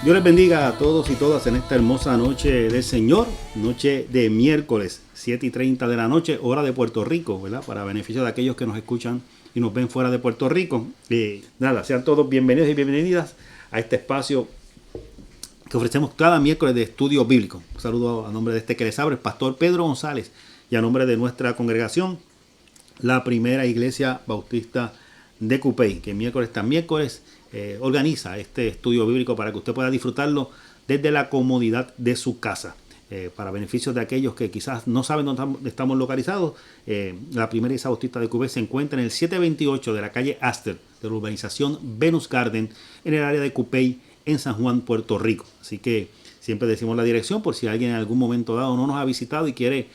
Dios les bendiga a todos y todas en esta hermosa noche del Señor, noche de miércoles, 7:30 de la noche, hora de Puerto Rico, ¿verdad? Para beneficio de aquellos que nos escuchan y nos ven fuera de Puerto Rico. Sean todos bienvenidos y bienvenidas a este espacio que ofrecemos cada miércoles de estudio bíblico. Un saludo a nombre de este que les abre, el pastor Pedro González, y a nombre de nuestra congregación, la Primera Iglesia Bautista de Cupey, que miércoles tras miércoles organiza este estudio bíblico para que usted pueda disfrutarlo desde la comodidad de su casa. Para beneficio de aquellos que quizás no saben dónde estamos localizados, la Primera Iglesia Bautista de Cupey se encuentra en el 728 de la calle Astor de la urbanización Venus Garden, en el área de Cupey, en San Juan, Puerto Rico. Así que siempre decimos la dirección por si alguien en algún momento dado no nos ha visitado y quiere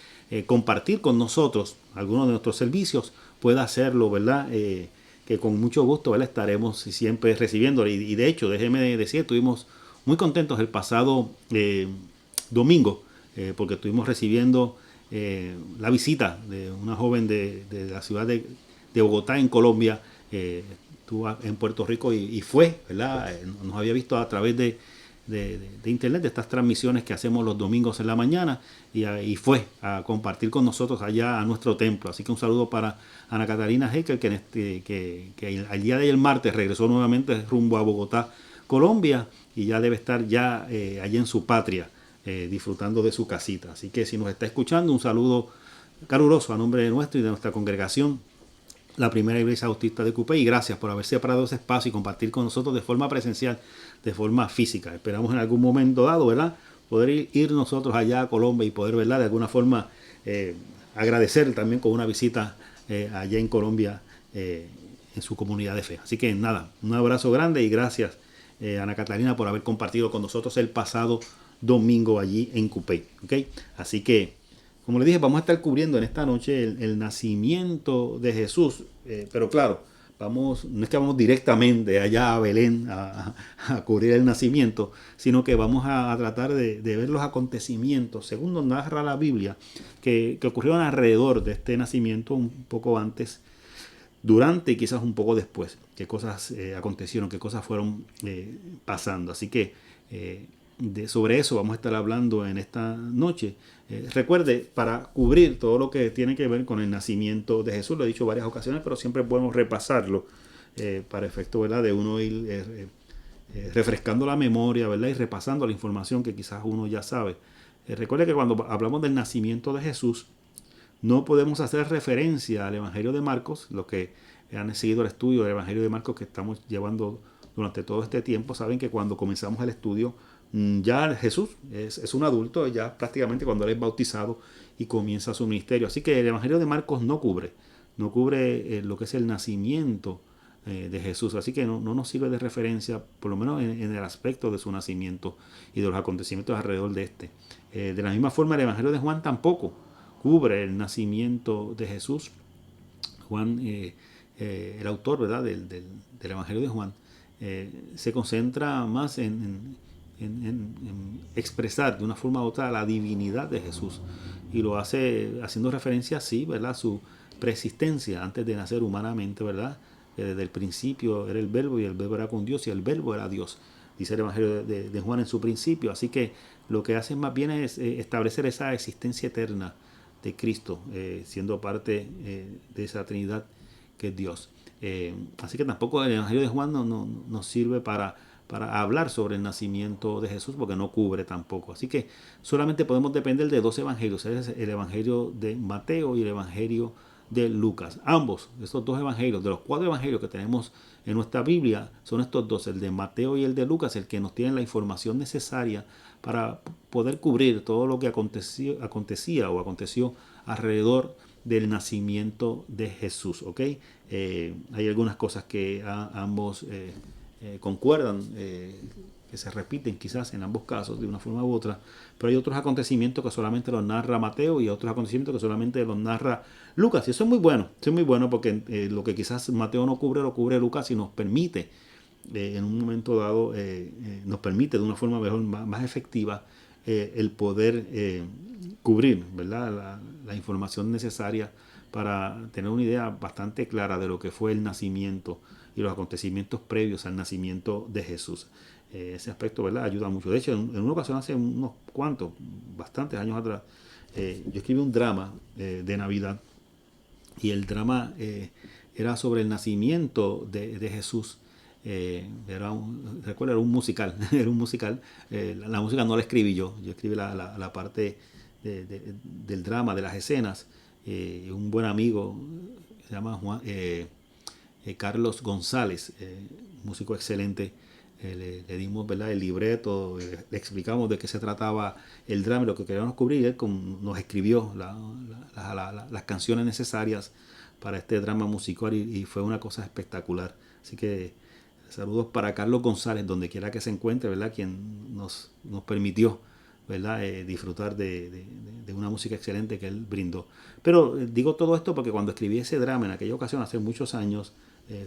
compartir con nosotros algunos de nuestros servicios, pueda hacerlo, ¿verdad? Que con mucho gusto, ¿verdad? Estaremos siempre recibiéndolo. Y de hecho, déjeme decir, estuvimos muy contentos el pasado domingo, porque estuvimos recibiendo la visita de una joven de la ciudad de Bogotá, en Colombia. Estuvo en Puerto Rico y fue, ¿verdad? Nos había visto a través de internet, de estas transmisiones que hacemos los domingos en la mañana, y fue a compartir con nosotros allá a nuestro templo. Así que un saludo para Ana Catalina Heikel, que al día de ayer, martes, regresó nuevamente rumbo a Bogotá, Colombia, y ya debe estar ya allá en su patria, disfrutando de su casita. Así que si nos está escuchando, un saludo caluroso a nombre de nuestro y de nuestra congregación, la Primera Iglesia Bautista de Cupey, y gracias por haber separado ese espacio y compartir con nosotros de forma presencial, de forma física. Esperamos en algún momento dado, ¿verdad?, poder ir nosotros allá a Colombia y poder, ¿verdad?, de alguna forma agradecer también con una visita allá en Colombia, en su comunidad de fe. Así que nada, un abrazo grande y gracias, Ana Catalina, por haber compartido con nosotros el pasado domingo allí en Cupey. ¿Okay? Así que, como les dije, vamos a estar cubriendo en esta noche el nacimiento de Jesús, pero claro, no es que vamos directamente allá a Belén a cubrir el nacimiento, sino que vamos a tratar de ver los acontecimientos, según nos narra la Biblia, que ocurrieron alrededor de este nacimiento, un poco antes, durante y quizás un poco después, qué cosas acontecieron, qué cosas fueron pasando. Así que sobre eso vamos a estar hablando en esta noche. Recuerde, para cubrir todo lo que tiene que ver con el nacimiento de Jesús, lo he dicho varias ocasiones, pero siempre podemos repasarlo para efecto, ¿verdad?, de uno ir refrescando la memoria, ¿verdad?, y repasando la información que quizás uno ya sabe. Recuerde que cuando hablamos del nacimiento de Jesús, no podemos hacer referencia al Evangelio de Marcos. Los que han seguido el estudio del Evangelio de Marcos que estamos llevando durante todo este tiempo saben que cuando comenzamos el estudio, ya Jesús es un adulto, ya prácticamente cuando él es bautizado y comienza su ministerio. Así que el Evangelio de Marcos no cubre lo que es el nacimiento de Jesús. Así que no nos sirve de referencia, por lo menos en el aspecto de su nacimiento y de los acontecimientos alrededor de este. De la misma forma, el Evangelio de Juan tampoco cubre el nacimiento de Jesús. Juan, el autor, ¿verdad?, del Evangelio de Juan, se concentra más en expresar de una forma u otra la divinidad de Jesús, y lo hace haciendo referencia así, ¿verdad?, a su preexistencia antes de nacer humanamente, ¿verdad?, que desde el principio era el verbo y el verbo era con Dios y el verbo era Dios, dice el Evangelio de Juan en su principio. Así que lo que hace más bien es establecer esa existencia eterna de Cristo, siendo parte de esa Trinidad que es Dios. Así que tampoco el Evangelio de Juan nos sirve para hablar sobre el nacimiento de Jesús, porque no cubre tampoco. Así que solamente podemos depender de dos evangelios, es el Evangelio de Mateo y el Evangelio de Lucas. Ambos, estos dos evangelios, de los 4 evangelios que tenemos en nuestra Biblia, son estos dos, el de Mateo y el de Lucas, el que nos tienen la información necesaria para poder cubrir todo lo que acontecía o aconteció alrededor del nacimiento de Jesús. ¿Okay? Hay algunas cosas que ambos concuerdan, que se repiten quizás en ambos casos de una forma u otra, pero hay otros acontecimientos que solamente los narra Mateo y otros acontecimientos que solamente los narra Lucas, y eso es muy bueno porque lo que quizás Mateo no cubre, lo cubre Lucas, y nos permite en un momento dado, nos permite de una forma mejor, más efectiva, el poder cubrir, ¿verdad?, la información necesaria para tener una idea bastante clara de lo que fue el nacimiento y los acontecimientos previos al nacimiento de Jesús. ese aspecto, ¿verdad?, ayuda mucho. De hecho, en una ocasión hace bastantes años atrás, yo escribí un drama de Navidad, y el drama era sobre el nacimiento de Jesús. Recuerdo, era un musical, era un musical. La música no la escribí yo escribí la parte del drama, de las escenas. Un buen amigo, se llama Carlos González, músico excelente. Le dimos, ¿verdad?, el libreto, le explicamos de qué se trataba el drama y lo que queríamos cubrir. Él nos escribió las canciones necesarias para este drama musical, y fue una cosa espectacular. Así que saludos para Carlos González, donde quiera que se encuentre, ¿verdad?, quien nos permitió, ¿verdad?, disfrutar de una música excelente que él brindó. Pero digo todo esto porque cuando escribí ese drama en aquella ocasión, hace muchos años,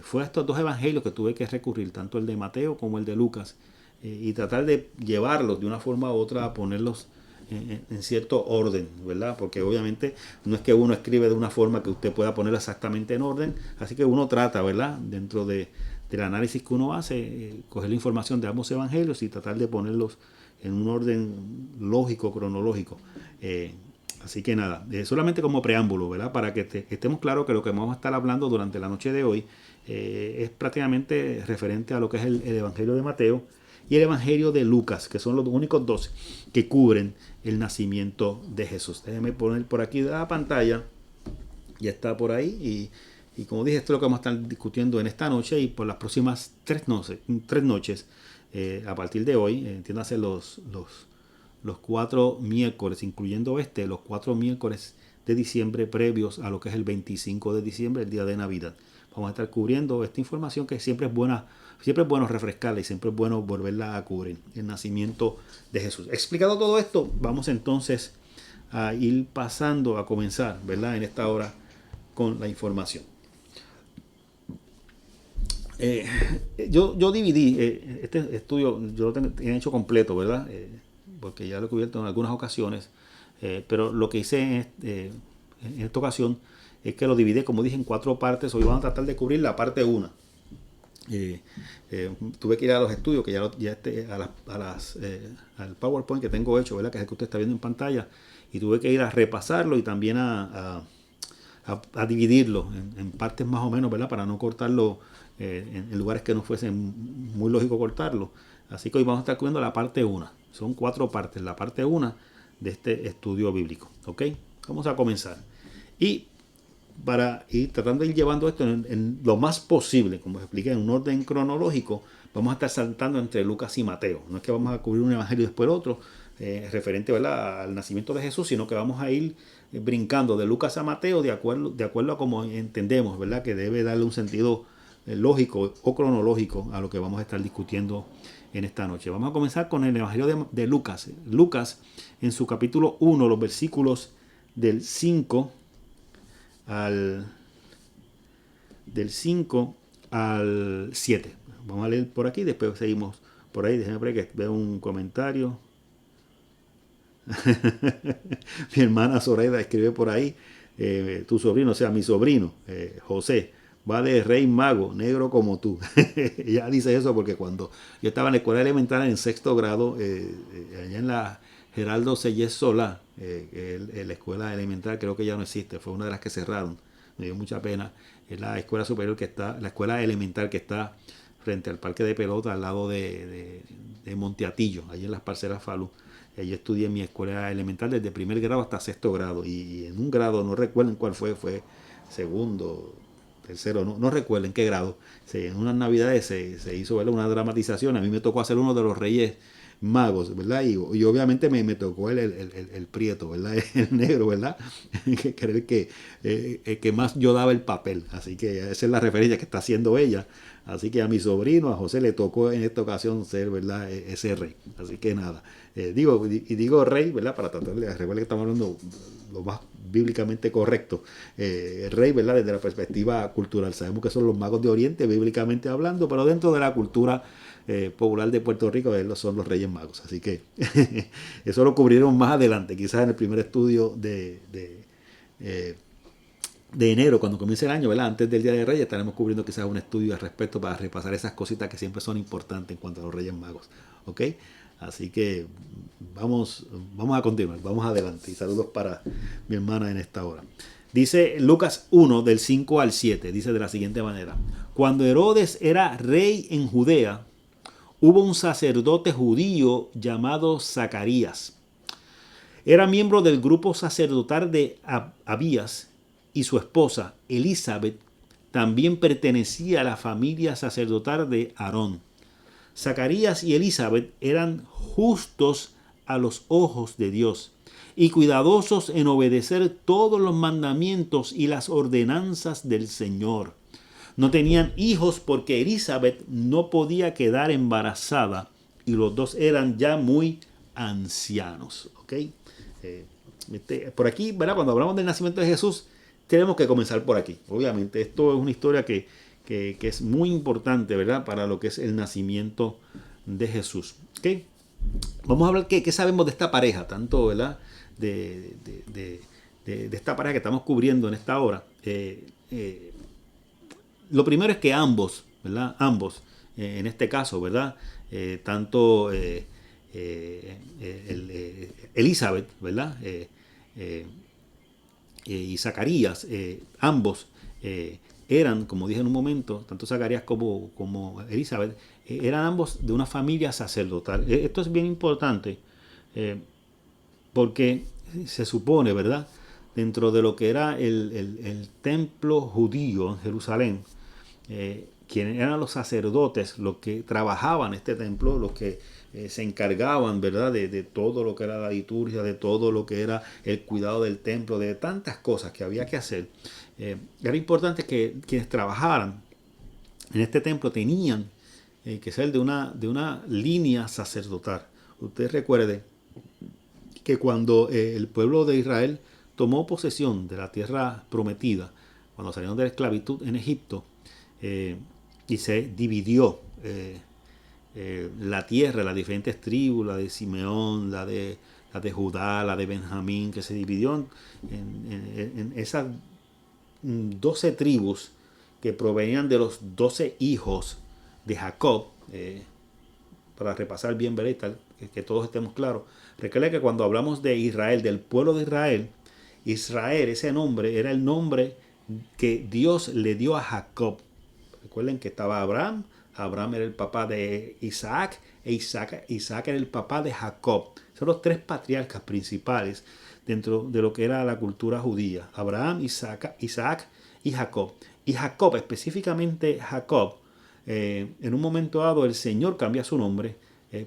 fue a estos dos evangelios que tuve que recurrir, tanto el de Mateo como el de Lucas, y tratar de llevarlos de una forma u otra, a ponerlos en cierto orden, ¿verdad? Porque obviamente no es que uno escribe de una forma que usted pueda ponerlo exactamente en orden, así que uno trata, ¿verdad?, dentro del análisis que uno hace, coger la información de ambos evangelios y tratar de ponerlos en un orden lógico, cronológico. Así que nada, solamente como preámbulo, ¿verdad?, para que estemos claros que lo que vamos a estar hablando durante la noche de hoy es prácticamente referente a lo que es el Evangelio de Mateo y el Evangelio de Lucas, que son los únicos dos que cubren el nacimiento de Jesús. Déjenme poner por aquí la pantalla, ya está por ahí, y como dije, esto es lo que vamos a estar discutiendo en esta noche y por las próximas tres noches, a partir de hoy, entiéndase los 4 miércoles, incluyendo los 4 miércoles de diciembre previos a lo que es el 25 de diciembre, el día de Navidad. Vamos a estar cubriendo esta información que siempre es bueno refrescarla, y siempre es bueno volverla a cubrir, el nacimiento de Jesús. Explicado todo esto, vamos entonces a ir pasando, a comenzar, ¿verdad?, en esta hora con la información. Yo dividí este estudio, yo lo tengo hecho completo, ¿verdad?, porque ya lo he cubierto en algunas ocasiones, pero lo que hice en esta ocasión es que lo dividí, como dije, en 4 partes. Hoy vamos a tratar de cubrir la parte 1. Tuve que ir a los estudios, que al PowerPoint que tengo hecho, ¿verdad?, que es el que usted está viendo en pantalla, y tuve que ir a repasarlo y también a dividirlo en partes más o menos, ¿verdad?, para no cortarlo en lugares que no fuesen muy lógico cortarlo. Así que hoy vamos a estar cubriendo la parte 1. Son 4 partes, la parte 1 de este estudio bíblico. ¿Ok? Vamos a comenzar. Y para ir tratando de ir llevando esto en lo más posible, como expliqué, en un orden cronológico, vamos a estar saltando entre Lucas y Mateo. No es que vamos a cubrir un evangelio y después otro, referente, ¿verdad?, al nacimiento de Jesús, sino que vamos a ir brincando de Lucas a Mateo de acuerdo a como entendemos, ¿verdad?, que debe darle un sentido lógico o cronológico a lo que vamos a estar discutiendo en esta noche. Vamos a comenzar con el Evangelio de Lucas. Lucas, en su capítulo 1, los versículos del 5 al 7. Vamos a leer por aquí, después seguimos por ahí. Déjenme ver que veo un comentario. Mi hermana Zoraida escribe por ahí, tu sobrino, o sea, mi sobrino, José, va de rey mago, negro como tú. Ella dice eso porque cuando yo estaba en la escuela elemental en 6º grado, allá en la Geraldo Sellés Solá, la escuela elemental creo que ya no existe, fue una de las que cerraron, me dio mucha pena. Es la escuela superior la escuela elemental que está frente al parque de pelota al lado de Monteatillo, allí en las parcelas Falú. Yo estudié en mi escuela elemental desde 1er grado hasta 6º grado, y en un grado, no recuerdo en cuál fue 2º, 3º, no recuerdo en qué grado. En unas navidades se hizo, ¿verdad?, una dramatización. A mí me tocó hacer uno de los Reyes Magos, ¿verdad? Y obviamente me tocó el prieto, ¿verdad?, el negro, ¿verdad? Que era el que más yo daba el papel. Así que esa es la referencia que está haciendo ella. Así que a mi sobrino, a José, le tocó en esta ocasión ser, ¿verdad?, ese rey. Así que nada, digo rey, ¿verdad?, para tratar de recuerda que estamos hablando lo más bíblicamente correcto. Rey, ¿verdad?, desde la perspectiva cultural. Sabemos que son los magos de Oriente, bíblicamente hablando, pero dentro de la cultura popular de Puerto Rico son los Reyes Magos. Así que eso lo cubriremos más adelante, quizás en el primer estudio de enero, cuando comience el año, ¿verdad? Antes del Día de Reyes, estaremos cubriendo quizás un estudio al respecto para repasar esas cositas que siempre son importantes en cuanto a los Reyes Magos. ¿Ok? Así que vamos a continuar, vamos adelante. Y saludos para mi hermana en esta hora. Dice Lucas 1, del 5 al 7, dice de la siguiente manera. Cuando Herodes era rey en Judea, hubo un sacerdote judío llamado Zacarías. Era miembro del grupo sacerdotal de Abías y su esposa, Elizabeth, también pertenecía a la familia sacerdotal de Aarón. Zacarías y Elizabeth eran justos a los ojos de Dios y cuidadosos en obedecer todos los mandamientos y las ordenanzas del Señor. No tenían hijos porque Elizabeth no podía quedar embarazada y los dos eran ya muy ancianos. ¿Ok? Por aquí, ¿verdad? Cuando hablamos del nacimiento de Jesús, tenemos que comenzar por aquí. Obviamente, esto es una historia que es muy importante, ¿verdad? Para lo que es el nacimiento de Jesús. ¿Ok? Vamos a hablar qué sabemos de esta pareja, tanto, ¿verdad? De esta pareja que estamos cubriendo en esta hora. Lo primero es que ambos, ¿verdad? Ambos, en este caso, ¿verdad? Tanto Elizabeth, ¿verdad? Y Zacarías, ambos eran, como dije en un momento, tanto Zacarías como Elizabeth, eran ambos de una familia sacerdotal. Esto es bien importante porque se supone, ¿verdad? Dentro de lo que era el templo judío en Jerusalén, quienes eran los sacerdotes, los que trabajaban en este templo, los que se encargaban, ¿verdad? De todo lo que era la liturgia, de todo lo que era el cuidado del templo, de tantas cosas que había que hacer. Era importante que quienes trabajaran en este templo tenían que ser de una línea sacerdotal. Usted recuerde que cuando el pueblo de Israel tomó posesión de la tierra prometida, cuando salieron de la esclavitud en Egipto, y se dividió la tierra, las diferentes tribus, la de Simeón, la de Judá, la de Benjamín, que se dividió en esas 12 tribus que provenían de los 12 hijos de Jacob, para repasar bien, ¿verdad? Que todos estemos claros. Recuerda que cuando hablamos de Israel, del pueblo de Israel, Israel, ese nombre, era el nombre que Dios le dio a Jacob. Recuerden que estaba Abraham era el papá de Isaac, e Isaac era el papá de Jacob. Son los tres patriarcas principales dentro de lo que era la cultura judía. Abraham, Isaac y Jacob. Y Jacob, específicamente Jacob, en un momento dado el Señor cambia su nombre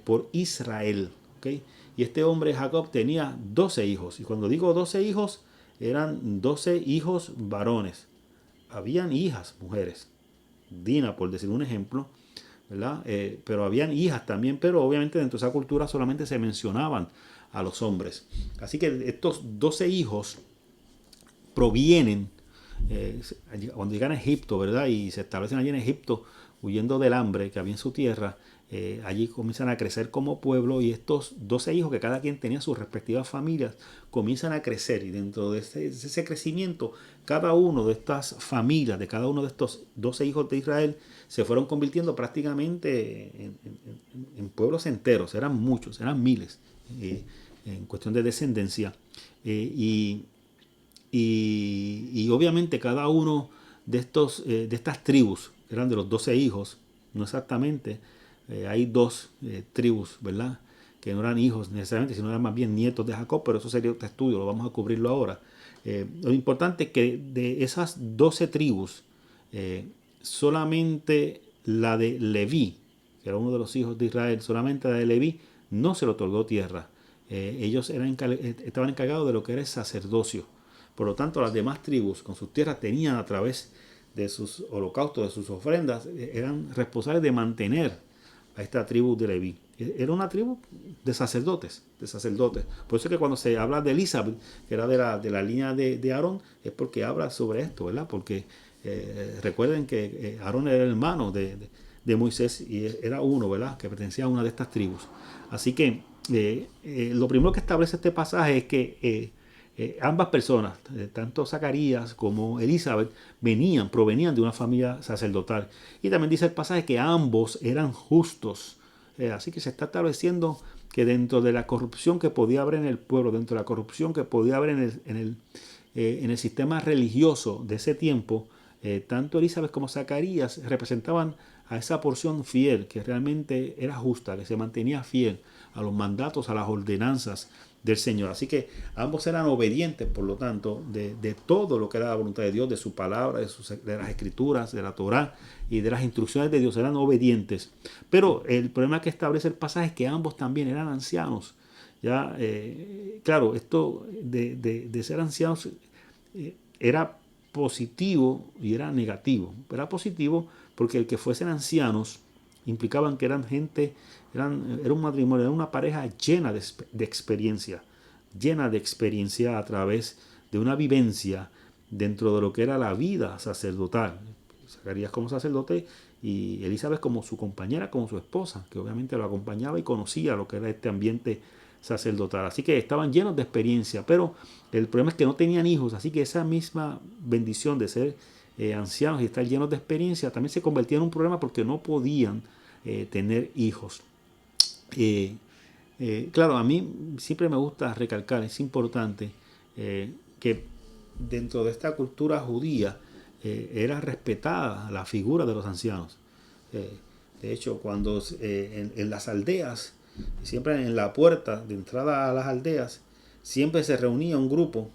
por Israel. ¿Okay? Y este hombre Jacob tenía 12 hijos. Y cuando digo 12 hijos, eran 12 hijos varones. Habían hijas, mujeres. Dina, por decir un ejemplo, ¿verdad? Pero habían hijas también, pero obviamente dentro de esa cultura solamente se mencionaban a los hombres. Así que estos 12 hijos provienen, cuando llegan a Egipto, ¿verdad? Y se establecen allí en Egipto, huyendo del hambre que había en su tierra, allí comienzan a crecer como pueblo y estos 12 hijos, que cada quien tenía sus respectivas familias, comienzan a crecer y dentro de ese crecimiento, cada uno de estas familias, de cada uno de estos 12 hijos de Israel, se fueron convirtiendo prácticamente en pueblos enteros. Eran muchos, eran miles en cuestión de descendencia. Y obviamente cada uno de estas tribus, eran de los 12 hijos, no exactamente, hay dos tribus, ¿verdad? Que no eran hijos necesariamente, sino eran más bien nietos de Jacob, pero eso sería otro estudio, lo vamos a cubrirlo ahora. Lo importante es que de esas 12 tribus, solamente la de Leví, que era uno de los hijos de Israel, solamente la de Leví no se le otorgó tierra. Ellos estaban encargados de lo que era el sacerdocio. Por lo tanto, las demás tribus con sus tierras tenían, a través de sus holocaustos, de sus ofrendas, eran responsables de mantener a esta tribu de Leví. Era una tribu de sacerdotes. Por eso es que cuando se habla de Elizabeth, que era de la línea de Aarón, es porque habla sobre esto, ¿verdad? Porque recuerden que Aarón era el hermano de Moisés y era uno, ¿verdad? Que pertenecía a una de estas tribus. Así que lo primero que establece este pasaje es que ambas personas, tanto Zacarías como Elizabeth, provenían de una familia sacerdotal. Y también dice el pasaje que ambos eran justos. Así que se está estableciendo que dentro de la corrupción que podía haber en el pueblo, dentro de la corrupción que podía haber en el sistema religioso de ese tiempo, tanto Elizabeth como Zacarías representaban a esa porción fiel que realmente era justa, que se mantenía fiel a los mandatos, a las ordenanzas del Señor. Así que ambos eran obedientes, por lo tanto, de todo lo que era la voluntad de Dios, de su palabra, de las escrituras, de la Torá y de las instrucciones de Dios. Eran obedientes. Pero el problema que establece el pasaje es que ambos también eran ancianos. Ya, claro, esto de ser ancianos era positivo y era negativo. Era positivo porque el que fuesen ancianos implicaban que eran gente, era un matrimonio, era una pareja llena de experiencia a través de una vivencia dentro de lo que era la vida sacerdotal. Zacarías como sacerdote y Elizabeth como su compañera, como su esposa, que obviamente lo acompañaba y conocía lo que era este ambiente sacerdotal. Así que estaban llenos de experiencia, pero el problema es que no tenían hijos, así que esa misma bendición de ser ancianos y estar llenos de experiencia también se convertía en un problema porque no podían tener hijos. Claro, a mí siempre me gusta recalcar, es importante que dentro de esta cultura judía era respetada la figura de los ancianos. Eh, de hecho, cuando en las aldeas, siempre en la puerta de entrada a las aldeas, siempre se reunía un grupo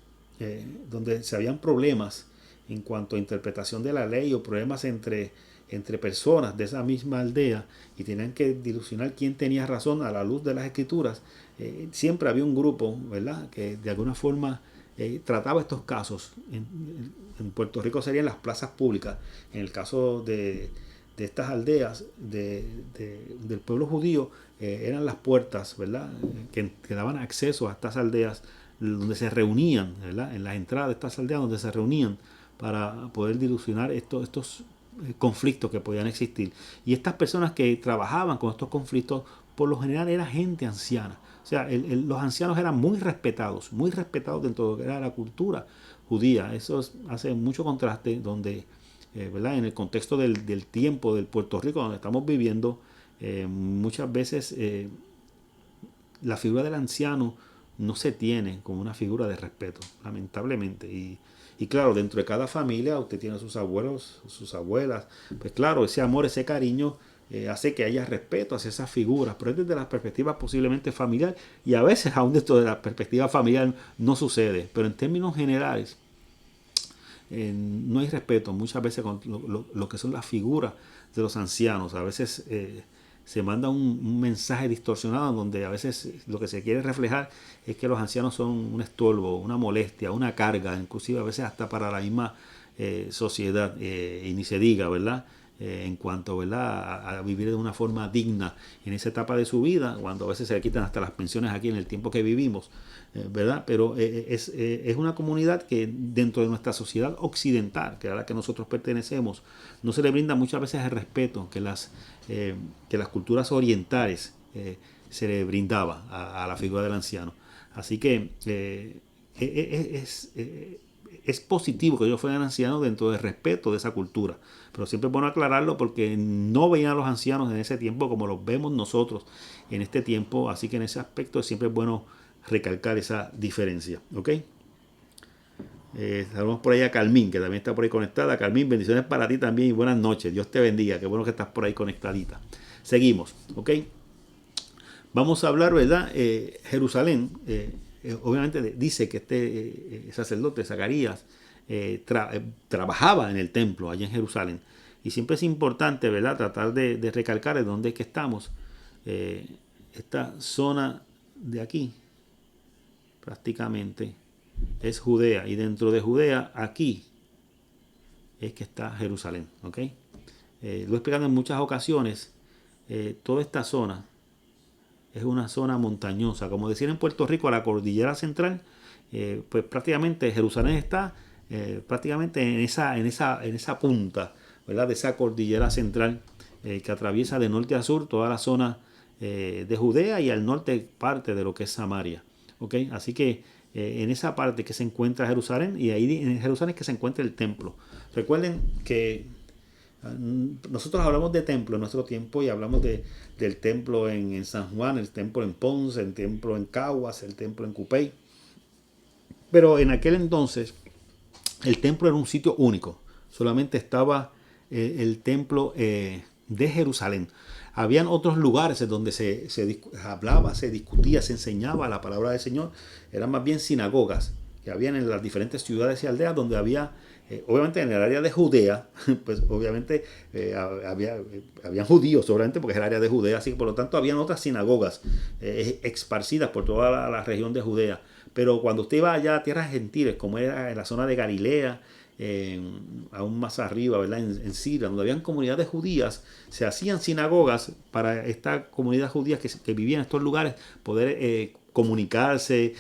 donde se habían problemas en cuanto a interpretación de la ley o problemas entre personas de esa misma aldea y tenían que dilucidar quién tenía razón a la luz de las escrituras. Siempre había un grupo, ¿verdad?, que de alguna forma trataba estos casos. En Puerto Rico serían las plazas públicas. En el caso de estas aldeas del pueblo judío eran las puertas, ¿verdad?, que daban acceso a estas aldeas donde se reunían, ¿verdad?, en las entradas de estas aldeas donde se reunían para poder dilucidar estos conflictos que podían existir. Y estas personas que trabajaban con estos conflictos, por lo general era gente anciana. O sea, los ancianos eran muy respetados dentro de lo que era la cultura judía. Eso hace mucho contraste donde, ¿verdad?, en el contexto del tiempo del Puerto Rico donde estamos viviendo, muchas veces la figura del anciano no se tiene como una figura de respeto, lamentablemente. Y claro, dentro de cada familia usted tiene a sus abuelos, sus abuelas. Pues claro, ese amor, ese cariño hace que haya respeto hacia esas figuras, pero es desde la perspectiva posiblemente familiar y a veces aún desde la perspectiva familiar no sucede. Pero en términos generales no hay respeto muchas veces con lo que son las figuras de los ancianos. A veces se manda un mensaje distorsionado donde a veces lo que se quiere reflejar es que los ancianos son un estorbo, una molestia, una carga, inclusive a veces hasta para la misma sociedad, y ni se diga, ¿verdad?, en cuanto, ¿verdad?, a vivir de una forma digna en esa etapa de su vida, cuando a veces se le quitan hasta las pensiones aquí en el tiempo que vivimos, ¿verdad? Pero es una comunidad que dentro de nuestra sociedad occidental, que a la que nosotros pertenecemos, no se le brinda muchas veces el respeto que las culturas orientales se le brindaba a la figura del anciano. Así que es positivo que ellos fueran ancianos dentro del respeto de esa cultura. Pero siempre es bueno aclararlo porque no veían a los ancianos en ese tiempo como los vemos nosotros en este tiempo. Así que en ese aspecto siempre es bueno recalcar esa diferencia. ¿Ok? Saludos por ahí a Carmín, que también está por ahí conectada. Carmín, bendiciones para ti también y buenas noches. Dios te bendiga. Qué bueno que estás por ahí conectadita. Seguimos. ¿Ok? Vamos a hablar, ¿verdad? Jerusalén. Obviamente dice que este sacerdote Zacarías trabajaba en el templo allá en Jerusalén. Y siempre es importante, ¿verdad?, tratar de recalcar de dónde es que estamos. Esta zona de aquí prácticamente es Judea. Y dentro de Judea, aquí es que está Jerusalén. ¿Ok? Lo he explicado en muchas ocasiones. Toda esta zona es una zona montañosa. Como decían en Puerto Rico, a la cordillera central, pues prácticamente Jerusalén está prácticamente en esa punta, ¿verdad?, de esa cordillera central que atraviesa de norte a sur toda la zona de Judea y al norte parte de lo que es Samaria. ¿Okay? Así que en esa parte que se encuentra Jerusalén, y ahí en Jerusalén es que se encuentra el templo. Recuerden que nosotros hablamos de templo en nuestro tiempo y hablamos del templo en San Juan, el templo en Ponce, el templo en Caguas, el templo en Cupey. Pero en aquel entonces el templo era un sitio único. Solamente estaba el templo de Jerusalén. Habían otros lugares donde se hablaba, se discutía, se enseñaba la palabra del Señor. Eran más bien sinagogas que habían en las diferentes ciudades y aldeas donde había, obviamente en el área de Judea, pues obviamente habían judíos, obviamente porque es el área de Judea, así que por lo tanto habían otras sinagogas esparcidas por toda la región de Judea. Pero cuando usted iba allá a tierras gentiles, como era en la zona de Galilea, aún más arriba, ¿verdad? En Siria, donde habían comunidades judías, se hacían sinagogas para esta comunidad judía que vivía en estos lugares poder comunicarse,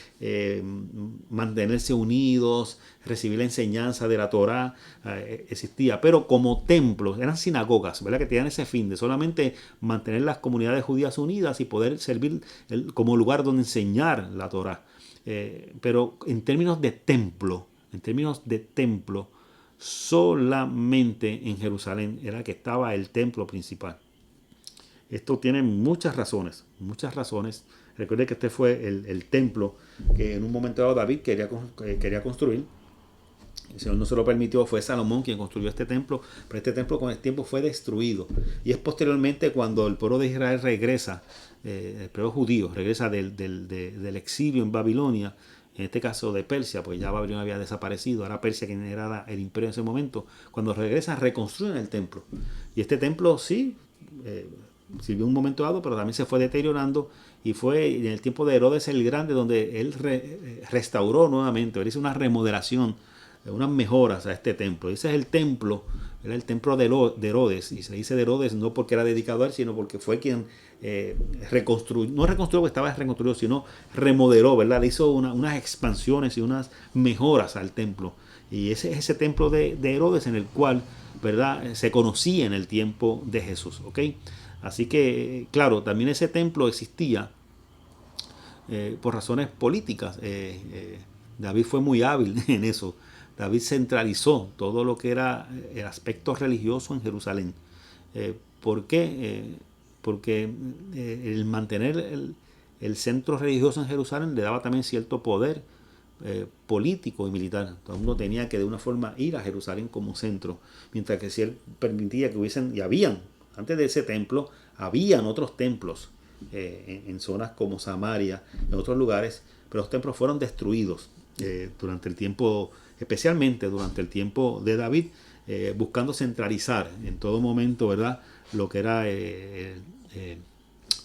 mantenerse unidos, recibir la enseñanza de la Torá, existía. Pero como templos, eran sinagogas, ¿verdad? Que tenían ese fin de solamente mantener las comunidades judías unidas y poder servir como lugar donde enseñar la Torá. Pero en términos de templo, solamente en Jerusalén era que estaba el templo principal. Esto tiene muchas razones. Recuerde que este fue el templo que en un momento dado David quería construir. El Señor no se lo permitió, fue Salomón quien construyó este templo, pero este templo con el tiempo fue destruido. Y es posteriormente cuando el pueblo de Israel regresa, el pueblo judío regresa del exilio en Babilonia, en este caso de Persia, pues ya Babilonia había desaparecido, era Persia quien era el imperio en ese momento. Cuando regresan, reconstruyen el templo. Y este templo sí sirvió un momento dado, pero también se fue deteriorando, y fue en el tiempo de Herodes el Grande donde él restauró nuevamente, él hizo una remodelación, unas mejoras a este templo. Ese es el templo, era el templo de Herodes, y se dice de Herodes no porque era dedicado a él, sino porque fue quien reconstruyó, no reconstruyó porque estaba reconstruido, sino remodeló, ¿verdad? Le hizo unas expansiones y unas mejoras al templo. Y ese es ese templo de Herodes en el cual, ¿verdad?, se conocía en el tiempo de Jesús, ¿ok? Así que, claro, también ese templo existía por razones políticas. David fue muy hábil en eso. David centralizó todo lo que era el aspecto religioso en Jerusalén. ¿Por qué? Porque el mantener el centro religioso en Jerusalén le daba también cierto poder político y militar. Todo el mundo tenía que de una forma ir a Jerusalén como centro, mientras que si él permitía que hubiesen, y habían, antes de ese templo, habían otros templos en zonas como Samaria, en otros lugares, pero los templos fueron destruidos durante el tiempo, especialmente durante el tiempo de David, buscando centralizar en todo momento, ¿verdad?, lo que era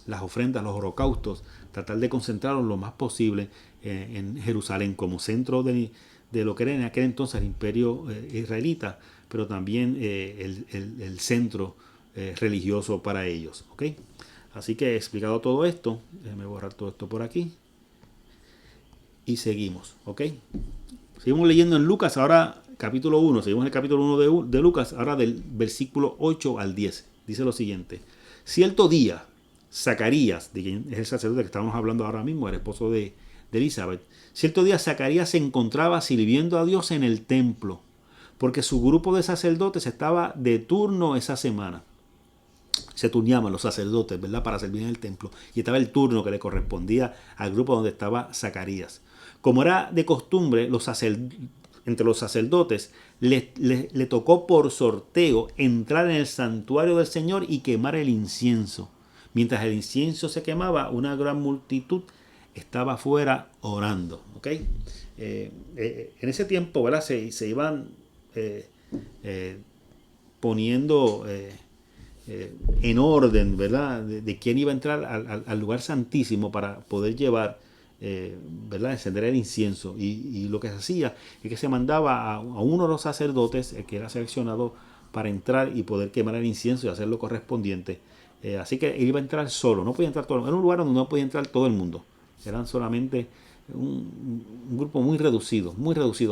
las ofrendas, los holocaustos, tratar de concentrarlos lo más posible en Jerusalén como centro de lo que era en aquel entonces el imperio israelita, pero también el centro religioso para ellos, ¿ok? Así que he explicado todo esto, déjame borrar todo esto por aquí y seguimos, ¿ok? Seguimos leyendo en Lucas, ahora capítulo 1, seguimos el capítulo 1 de Lucas, ahora del versículo 8 al 10. Dice lo siguiente: cierto día, Zacarías, de quien es el sacerdote que estamos hablando ahora mismo, el esposo de Elizabeth, cierto día Zacarías se encontraba sirviendo a Dios en el templo, porque su grupo de sacerdotes estaba de turno esa semana. Se turnaban los sacerdotes, ¿verdad?, para servir en el templo, y estaba el turno que le correspondía al grupo donde estaba Zacarías. Como era de costumbre, entre los sacerdotes le tocó por sorteo entrar en el santuario del Señor y quemar el incienso. Mientras el incienso se quemaba, una gran multitud estaba afuera orando, ¿ok? En ese tiempo, ¿verdad?, se iban poniendo en orden, ¿verdad?, de quién iba a entrar al lugar santísimo para poder llevar, ¿verdad?, encender el incienso. Y lo que se hacía es que se mandaba a uno de los sacerdotes, el que era seleccionado para entrar y poder quemar el incienso y hacer lo correspondiente. Así que él iba a entrar solo, no podía entrar todo el mundo. Era un lugar donde no podía entrar todo el mundo. Eran solamente un grupo muy reducido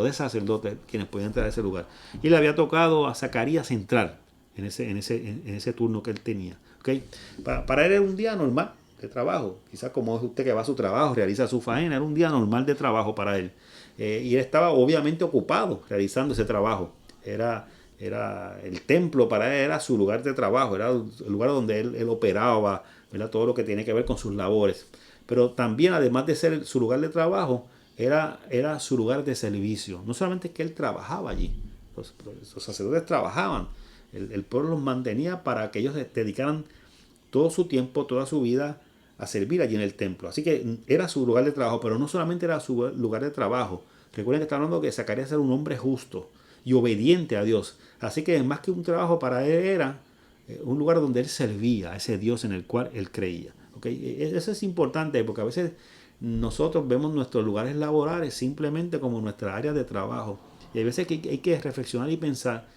de sacerdotes quienes podían entrar a ese lugar. Y le había tocado a Zacarías entrar en ese turno que él tenía, ¿okay? Para él era un día normal, de trabajo. Quizás como es usted que va a su trabajo, realiza su faena, era un día normal de trabajo para él. Y él estaba obviamente ocupado realizando ese trabajo. Era el templo para él, era su lugar de trabajo, era el lugar donde él operaba, ¿verdad? Todo lo que tiene que ver con sus labores. Pero también, además de ser su lugar de trabajo, era su lugar de servicio. No solamente que él trabajaba allí, los sacerdotes trabajaban, el pueblo los mantenía para que ellos dedicaran todo su tiempo, toda su vida a servir allí en el templo. Así que era su lugar de trabajo, pero no solamente era su lugar de trabajo. Recuerden que está hablando que Zacarías era un hombre justo y obediente a Dios. Así que más que un trabajo para él era un lugar donde él servía a ese Dios en el cual él creía. ¿Okay? Eso es importante porque a veces nosotros vemos nuestros lugares laborales simplemente como nuestra área de trabajo. Y hay veces que hay que reflexionar y pensar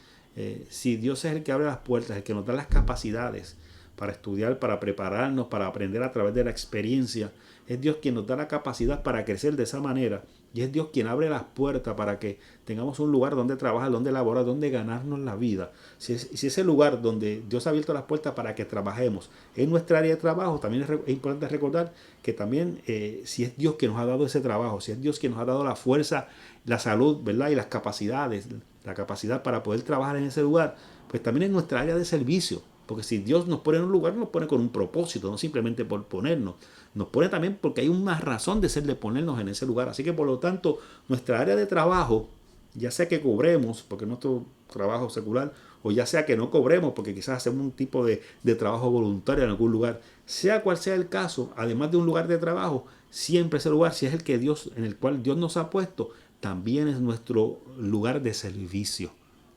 si Dios es el que abre las puertas, el que nos da las capacidades para estudiar, para prepararnos, para aprender a través de la experiencia. Es Dios quien nos da la capacidad para crecer de esa manera. Y es Dios quien abre las puertas para que tengamos un lugar donde trabajar, donde laborar, donde ganarnos la vida. Si ese lugar donde Dios ha abierto las puertas para que trabajemos en nuestra área de trabajo, también es importante recordar que también si es Dios quien nos ha dado ese trabajo, si es Dios quien nos ha dado la fuerza, la salud, ¿verdad? Y las capacidades, la capacidad para poder trabajar en ese lugar, pues también es nuestra área de servicio. Porque si Dios nos pone en un lugar, nos pone con un propósito, no simplemente por ponernos. Nos pone también porque hay una razón de ser de ponernos en ese lugar. Así que por lo tanto, nuestra área de trabajo, ya sea que cobremos, porque es nuestro trabajo secular, o ya sea que no cobremos, porque quizás hacemos un tipo de trabajo voluntario en algún lugar, sea cual sea el caso, además de un lugar de trabajo, siempre ese lugar, si es el que Dios, en el cual Dios nos ha puesto, también es nuestro lugar de servicio.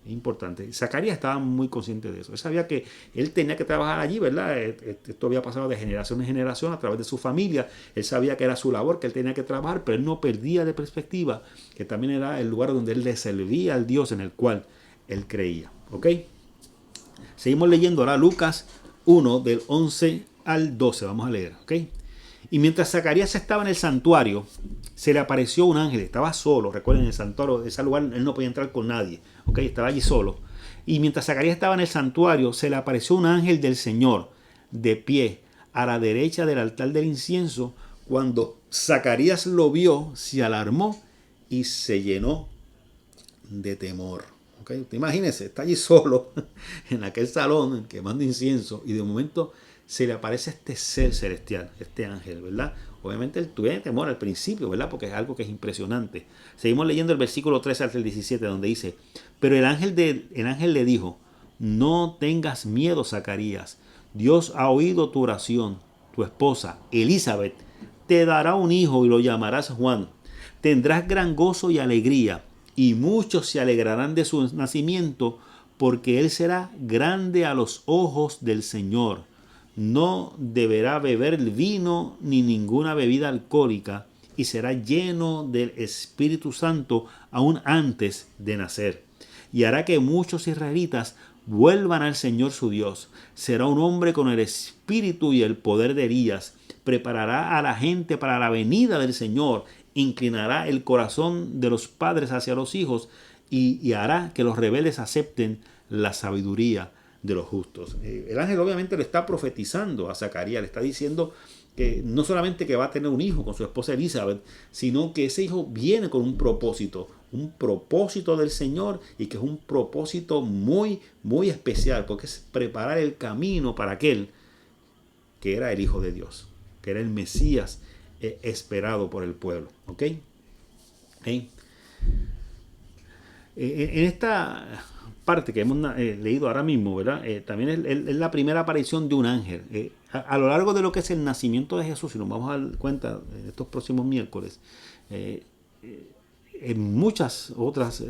Importante. Zacarías estaba muy consciente de eso. Él sabía que él tenía que trabajar allí, ¿verdad? Esto había pasado de generación en generación a través de su familia. Él sabía que era su labor, que él tenía que trabajar, pero él no perdía de perspectiva que también era el lugar donde él le servía al Dios en el cual él creía. ¿Ok? Seguimos leyendo ahora Lucas 1 del 11 al 12. Vamos a leer. ¿Ok? Y mientras Zacarías estaba en el santuario, se le apareció un ángel. Estaba solo. Recuerden, en el santuario, en ese lugar, él no podía entrar con nadie. ¿Ok? Estaba allí solo. Y mientras Zacarías estaba en el santuario, se le apareció un ángel del Señor, de pie, a la derecha del altar del incienso. Cuando Zacarías lo vio, se alarmó y se llenó de temor. ¿Okay? Usted imagínese, está allí solo, en aquel salón, quemando incienso, y de momento se le aparece este ser celestial, este ángel, ¿verdad? Obviamente él tuvo temor al principio, ¿verdad? Porque es algo que es impresionante. Seguimos leyendo el versículo 13 al 17, donde dice, pero el ángel le dijo, no tengas miedo, Zacarías, Dios ha oído tu oración, tu esposa, Elizabeth, te dará un hijo y lo llamarás Juan. Tendrás gran gozo y alegría, y muchos se alegrarán de su nacimiento, porque él será grande a los ojos del Señor. No deberá beber vino ni ninguna bebida alcohólica, y será lleno del Espíritu Santo aún antes de nacer. Y hará que muchos israelitas vuelvan al Señor su Dios. Será un hombre con el espíritu y el poder de Elías. Preparará a la gente para la venida del Señor. Inclinará el corazón de los padres hacia los hijos y hará que los rebeldes acepten la sabiduría de los justos. El ángel obviamente le está profetizando a Zacarías, le está diciendo que no solamente que va a tener un hijo con su esposa Elizabeth, sino que ese hijo viene con un propósito del Señor, y que es un propósito muy, muy especial, porque es preparar el camino para aquel que era el Hijo de Dios, que era el Mesías esperado por el pueblo. ¿Ok? En esta parte que hemos leído ahora mismo, ¿verdad? También es la primera aparición de un ángel. A lo largo de lo que es el nacimiento de Jesús, si nos vamos a dar cuenta en estos próximos miércoles, en muchas otras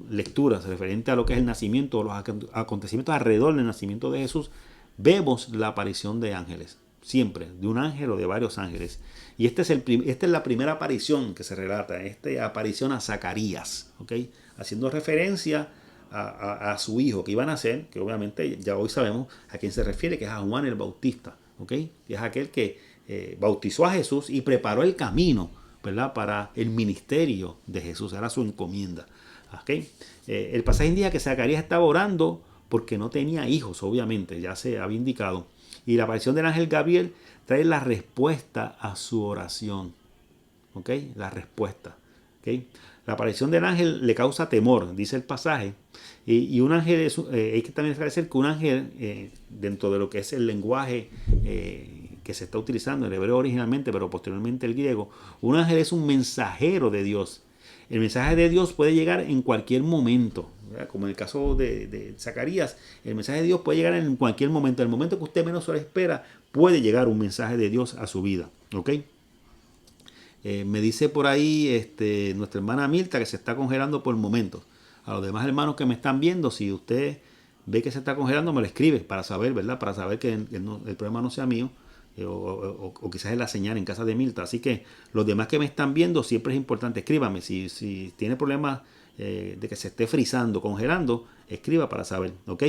lecturas referentes a lo que es el nacimiento, los acontecimientos alrededor del nacimiento de Jesús, vemos la aparición de ángeles, siempre, de un ángel o de varios ángeles. Y esta es la primera aparición que se relata, esta aparición a Zacarías, ¿okay? Haciendo referencia a su hijo que iba a nacer, que obviamente ya hoy sabemos a quién se refiere, que es a Juan el Bautista, ¿okay? Que es aquel que bautizó a Jesús y preparó el camino, ¿verdad? Para el ministerio de Jesús, era su encomienda. ¿Okay? El pasaje indica que Zacarías estaba orando porque no tenía hijos, obviamente, ya se había indicado. Y la aparición del ángel Gabriel trae la respuesta a su oración. ¿Ok? La respuesta. ¿Ok? La aparición del ángel le causa temor, dice el pasaje. Y un ángel, hay que también establecer que un ángel, dentro de lo que es el lenguaje que se está utilizando, el hebreo originalmente, pero posteriormente el griego, un ángel es un mensajero de Dios. El mensaje de Dios puede llegar en cualquier momento, ¿verdad? Como en el caso de Zacarías, el mensaje de Dios puede llegar en cualquier momento. En el momento que usted menos se lo espera, puede llegar un mensaje de Dios a su vida. ¿Ok? Me dice por ahí nuestra hermana Mirta que se está congelando por momentos. A los demás hermanos que me están viendo, si usted ve que se está congelando, me lo escribe para saber, ¿verdad? Para saber que el problema no sea mío o quizás es la señal en casa de Mirta. Así que los demás que me están viendo, siempre es importante, escríbame. Si tiene problemas de que se esté frizando, congelando, escriba para saber, ¿ok?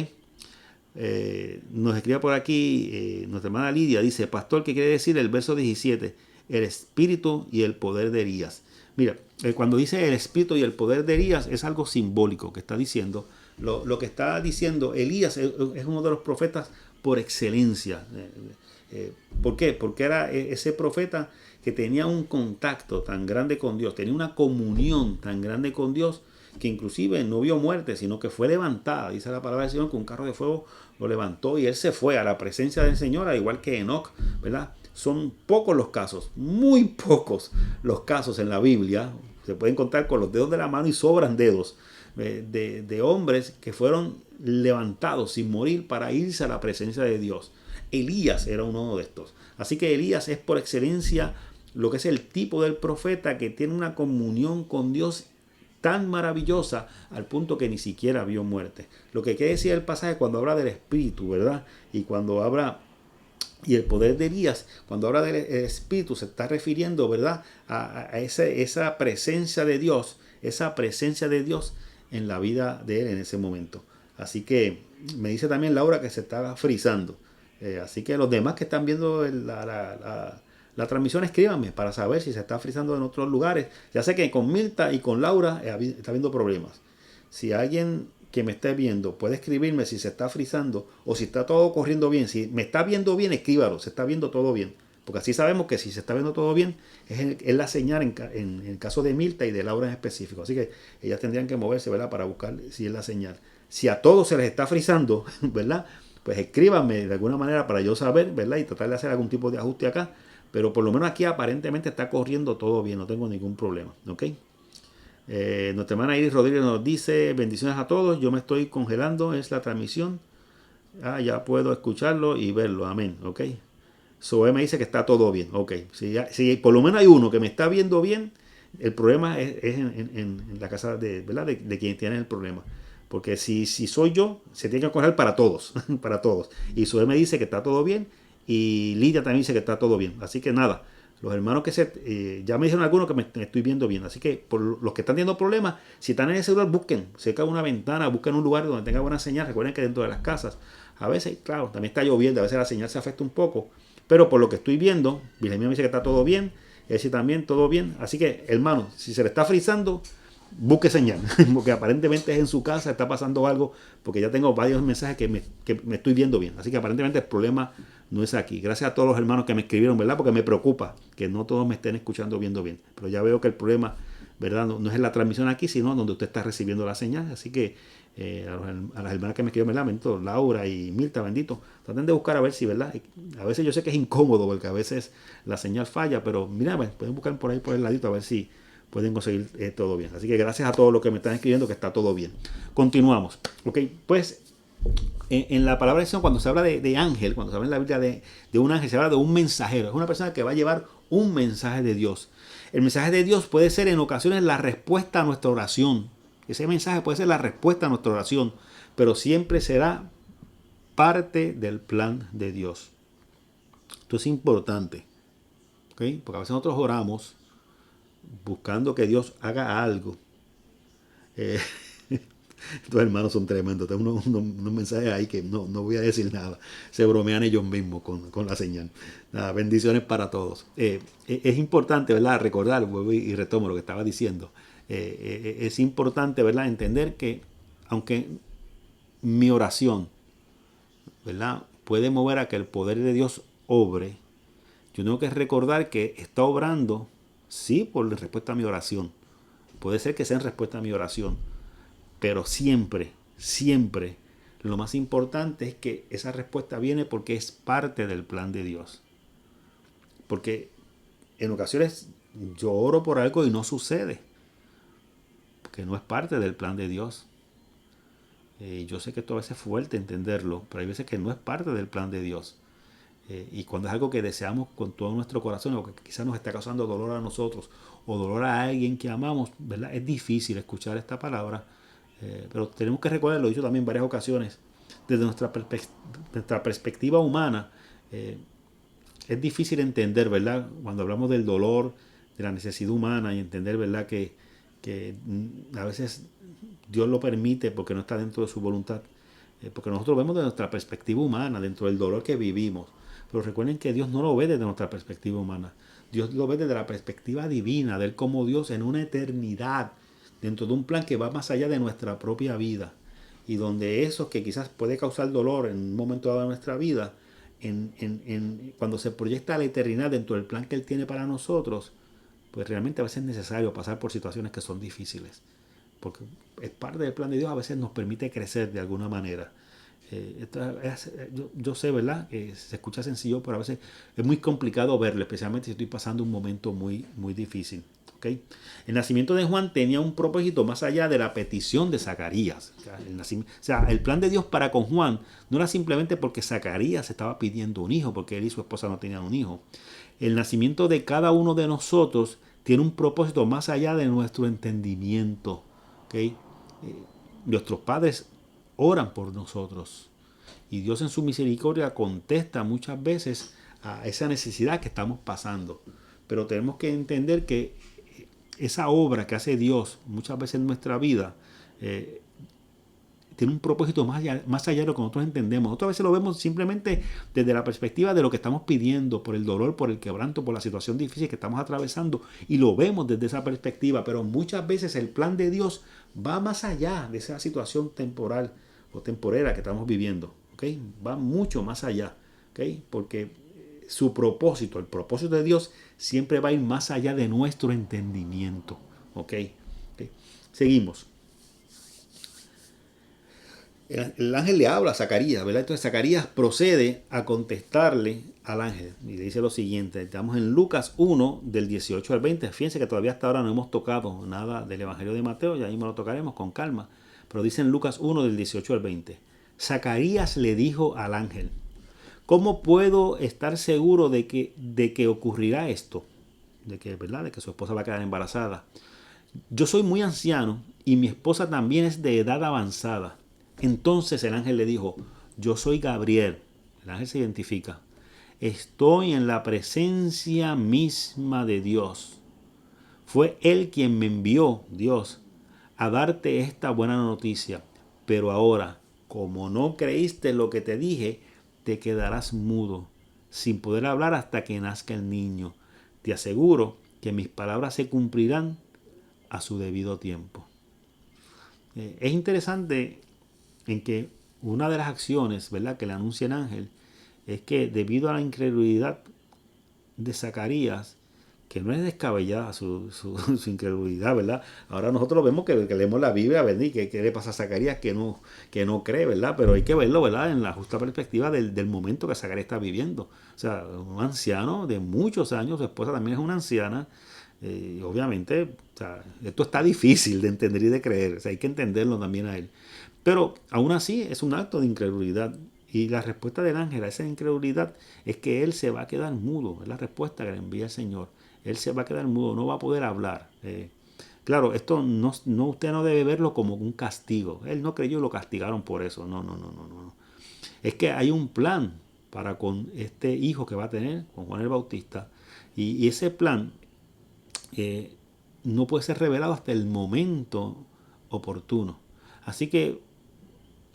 Nos escribe por aquí nuestra hermana Lidia, dice, pastor, ¿qué quiere decir el verso 17? El espíritu y el poder de Elías. Mira, cuando dice el espíritu y el poder de Elías es algo simbólico que está diciendo. Lo que está diciendo Elías es uno de los profetas por excelencia. ¿Por qué? Porque era ese profeta que tenía un contacto tan grande con Dios, tenía una comunión tan grande con Dios, que inclusive no vio muerte, sino que fue levantada. Dice la palabra del Señor que un carro de fuego lo levantó y él se fue a la presencia del Señor, al igual que Enoc, ¿verdad? Son pocos los casos, muy pocos los casos en la Biblia, se pueden contar con los dedos de la mano y sobran dedos, de hombres que fueron levantados sin morir para irse a la presencia de Dios. Elías era uno de estos. Así que Elías es por excelencia lo que es el tipo del profeta que tiene una comunión con Dios tan maravillosa al punto que ni siquiera vio muerte. Lo que quiere decir el pasaje cuando habla del espíritu, ¿verdad? Y cuando habla y el poder de Elías, cuando habla del espíritu, se está refiriendo, ¿verdad? A esa presencia de Dios, en la vida de él en ese momento. Así que me dice también Laura que se está frizando. Así que los demás que están viendo la transmisión, escríbanme para saber si se está frizando en otros lugares. Ya sé que con Mirta y con Laura está habiendo problemas. Si alguien que me esté viendo puede escribirme si se está frizando o si está todo corriendo bien. Si me está viendo bien, escríbalo. Se está viendo todo bien. Porque así sabemos que si se está viendo todo bien, es la señal en el caso de Mirta y de Laura en específico. Así que ellas tendrían que moverse, ¿verdad? Para buscar si es la señal. Si a todos se les está frizando, ¿verdad? Pues escríbanme de alguna manera para yo saber, ¿verdad? Y tratar de hacer algún tipo de ajuste acá. Pero por lo menos aquí aparentemente está corriendo todo bien, no tengo ningún problema, ¿ok? Nuestra hermana Iris Rodríguez nos dice, bendiciones a todos, yo me estoy congelando, es la transmisión. Ya puedo escucharlo y verlo, amén, ¿ok? Zoe me dice que está todo bien, ok. Si por lo menos hay uno que me está viendo bien, el problema es en la casa ¿verdad? De quien tiene el problema. Porque si soy yo, se tiene que congelar para todos, para todos. Y Zoe me dice que está todo bien y Lidia también dice que está todo bien. Así que nada, los hermanos que ya me dijeron algunos que me estoy viendo bien. Así que por los que están teniendo problemas, si están en ese lugar, busquen cerca de una ventana, busquen un lugar donde tenga buena señal. Recuerden que dentro de las casas, a veces, claro, también está lloviendo, a veces la señal se afecta un poco. Pero por lo que estoy viendo, Vilhelmina me dice que está todo bien, ese también todo bien. Así que, hermano, si se le está frizando, busque señal, porque aparentemente es en su casa, está pasando algo, porque ya tengo varios mensajes que me estoy viendo bien. Así que aparentemente el problema no es aquí. Gracias a todos los hermanos que me escribieron, ¿verdad? Porque me preocupa que no todos me estén escuchando viendo bien. Pero ya veo que el problema, ¿verdad? No es la transmisión aquí, sino donde usted está recibiendo la señal. Así que a las hermanas que me escribieron, ¿verdad? Bendito, Laura y Mirta, bendito. Traten de buscar a ver si, ¿verdad? A veces yo sé que es incómodo porque a veces la señal falla, pero mira, pueden buscar por ahí por el ladito a ver si pueden conseguir todo bien. Así que gracias a todos los que me están escribiendo que está todo bien. Continuamos. Ok, pues en la palabra de Señor, cuando se habla de ángel, cuando se habla en la Biblia de un ángel, se habla de un mensajero. Es una persona que va a llevar un mensaje de Dios. El mensaje de Dios puede ser en ocasiones la respuesta a nuestra oración. Ese mensaje puede ser la respuesta a nuestra oración, pero siempre será parte del plan de Dios. Esto es importante, ¿okay? Porque a veces nosotros oramos buscando que Dios haga algo. Estos hermanos son tremendos. Tengo unos mensajes ahí que no voy a decir nada. Se bromean ellos mismos con la señal. Nada, bendiciones para todos. Es importante, ¿verdad? Recordar, vuelvo y retomo lo que estaba diciendo. Es importante, ¿verdad? Entender que aunque mi oración, ¿verdad? puede mover a que el poder de Dios obre, yo tengo que recordar que está obrando, sí, por respuesta a mi oración. Puede ser que sea en respuesta a mi oración, pero siempre, siempre, lo más importante es que esa respuesta viene porque es parte del plan de Dios. Porque en ocasiones yo oro por algo y no sucede, porque no es parte del plan de Dios. Yo sé que esto a veces es fuerte entenderlo, pero hay veces que no es parte del plan de Dios. Y cuando es algo que deseamos con todo nuestro corazón, o que quizás nos está causando dolor a nosotros, o dolor a alguien que amamos, ¿verdad? Es difícil escuchar esta palabra, pero tenemos que recordar, lo he dicho también en varias ocasiones, desde nuestra perspectiva humana, es difícil entender, ¿verdad? Cuando hablamos del dolor, de la necesidad humana, y entender, ¿verdad? Que a veces Dios lo permite porque no está dentro de su voluntad, porque nosotros vemos de nuestra perspectiva humana, dentro del dolor que vivimos. Pero recuerden que Dios no lo ve desde nuestra perspectiva humana. Dios lo ve desde la perspectiva divina, de Él como Dios en una eternidad, dentro de un plan que va más allá de nuestra propia vida. Y donde eso que quizás puede causar dolor en un momento dado de nuestra vida, cuando se proyecta a la eternidad dentro del plan que Él tiene para nosotros, pues realmente a veces es necesario pasar por situaciones que son difíciles. Porque es parte del plan de Dios, a veces nos permite crecer de alguna manera. Yo sé, ¿verdad? Que se escucha sencillo, pero a veces es muy complicado verlo, especialmente si estoy pasando un momento muy, muy difícil. ¿Okay? El nacimiento de Juan tenía un propósito más allá de la petición de Zacarías. O sea, el plan de Dios para con Juan no era simplemente porque Zacarías estaba pidiendo un hijo, porque él y su esposa no tenían un hijo. El nacimiento de cada uno de nosotros tiene un propósito más allá de nuestro entendimiento. ¿Okay? Nuestros padres oran por nosotros y Dios en su misericordia contesta muchas veces a esa necesidad que estamos pasando. Pero tenemos que entender que esa obra que hace Dios muchas veces en nuestra vida tiene un propósito más allá de lo que nosotros entendemos. Otras veces lo vemos simplemente desde la perspectiva de lo que estamos pidiendo, por el dolor, por el quebranto, por la situación difícil que estamos atravesando, y lo vemos desde esa perspectiva, pero muchas veces el plan de Dios va más allá de esa situación temporal o temporera que estamos viviendo. ¿Okay? Va mucho más allá, ¿okay? Porque su propósito, el propósito de Dios, siempre va a ir más allá de nuestro entendimiento. ¿Okay? ¿Okay? Seguimos. El ángel le habla a Zacarías, ¿verdad? Entonces Zacarías procede a contestarle al ángel y le dice lo siguiente. Estamos en Lucas 1, del 18 al 20. Fíjense que todavía hasta ahora no hemos tocado nada del Evangelio de Mateo, ya mismo lo tocaremos con calma. Pero dice en Lucas 1, del 18 al 20. Zacarías le dijo al ángel: ¿cómo puedo estar seguro de que ocurrirá esto? De que, ¿verdad? De que su esposa va a quedar embarazada. Yo soy muy anciano y mi esposa también es de edad avanzada. Entonces el ángel le dijo: yo soy Gabriel. El ángel se identifica. Estoy en la presencia misma de Dios. Fue Él quien me envió, Dios, a darte esta buena noticia. Pero ahora, como no creíste lo que te dije, te quedarás mudo, sin poder hablar hasta que nazca el niño. Te aseguro que mis palabras se cumplirán a su debido tiempo. Es interesante en que una de las acciones, ¿verdad?, que le anuncia el ángel es que debido a la incredulidad de Zacarías, que no es descabellada su incredulidad, ¿verdad? Ahora nosotros vemos que leemos la Biblia, ¿verdad? Y que le pasa a Zacarías que no cree, ¿verdad? Pero hay que verlo, ¿verdad? En la justa perspectiva del momento que Zacarías está viviendo. O sea, un anciano de muchos años, su esposa también es una anciana. Obviamente, o sea, esto está difícil de entender y de creer. O sea, hay que entenderlo también a él. Pero aún así es un acto de incredulidad. Y la respuesta del ángel a esa incredulidad es que él se va a quedar mudo. Es la respuesta que le envía el Señor. Él se va a quedar mudo, no va a poder hablar. Claro, esto no, usted no debe verlo como un castigo. Él no creyó y lo castigaron por eso. No. Es que hay un plan para con este hijo que va a tener, con Juan el Bautista. Y ese plan no puede ser revelado hasta el momento oportuno. Así que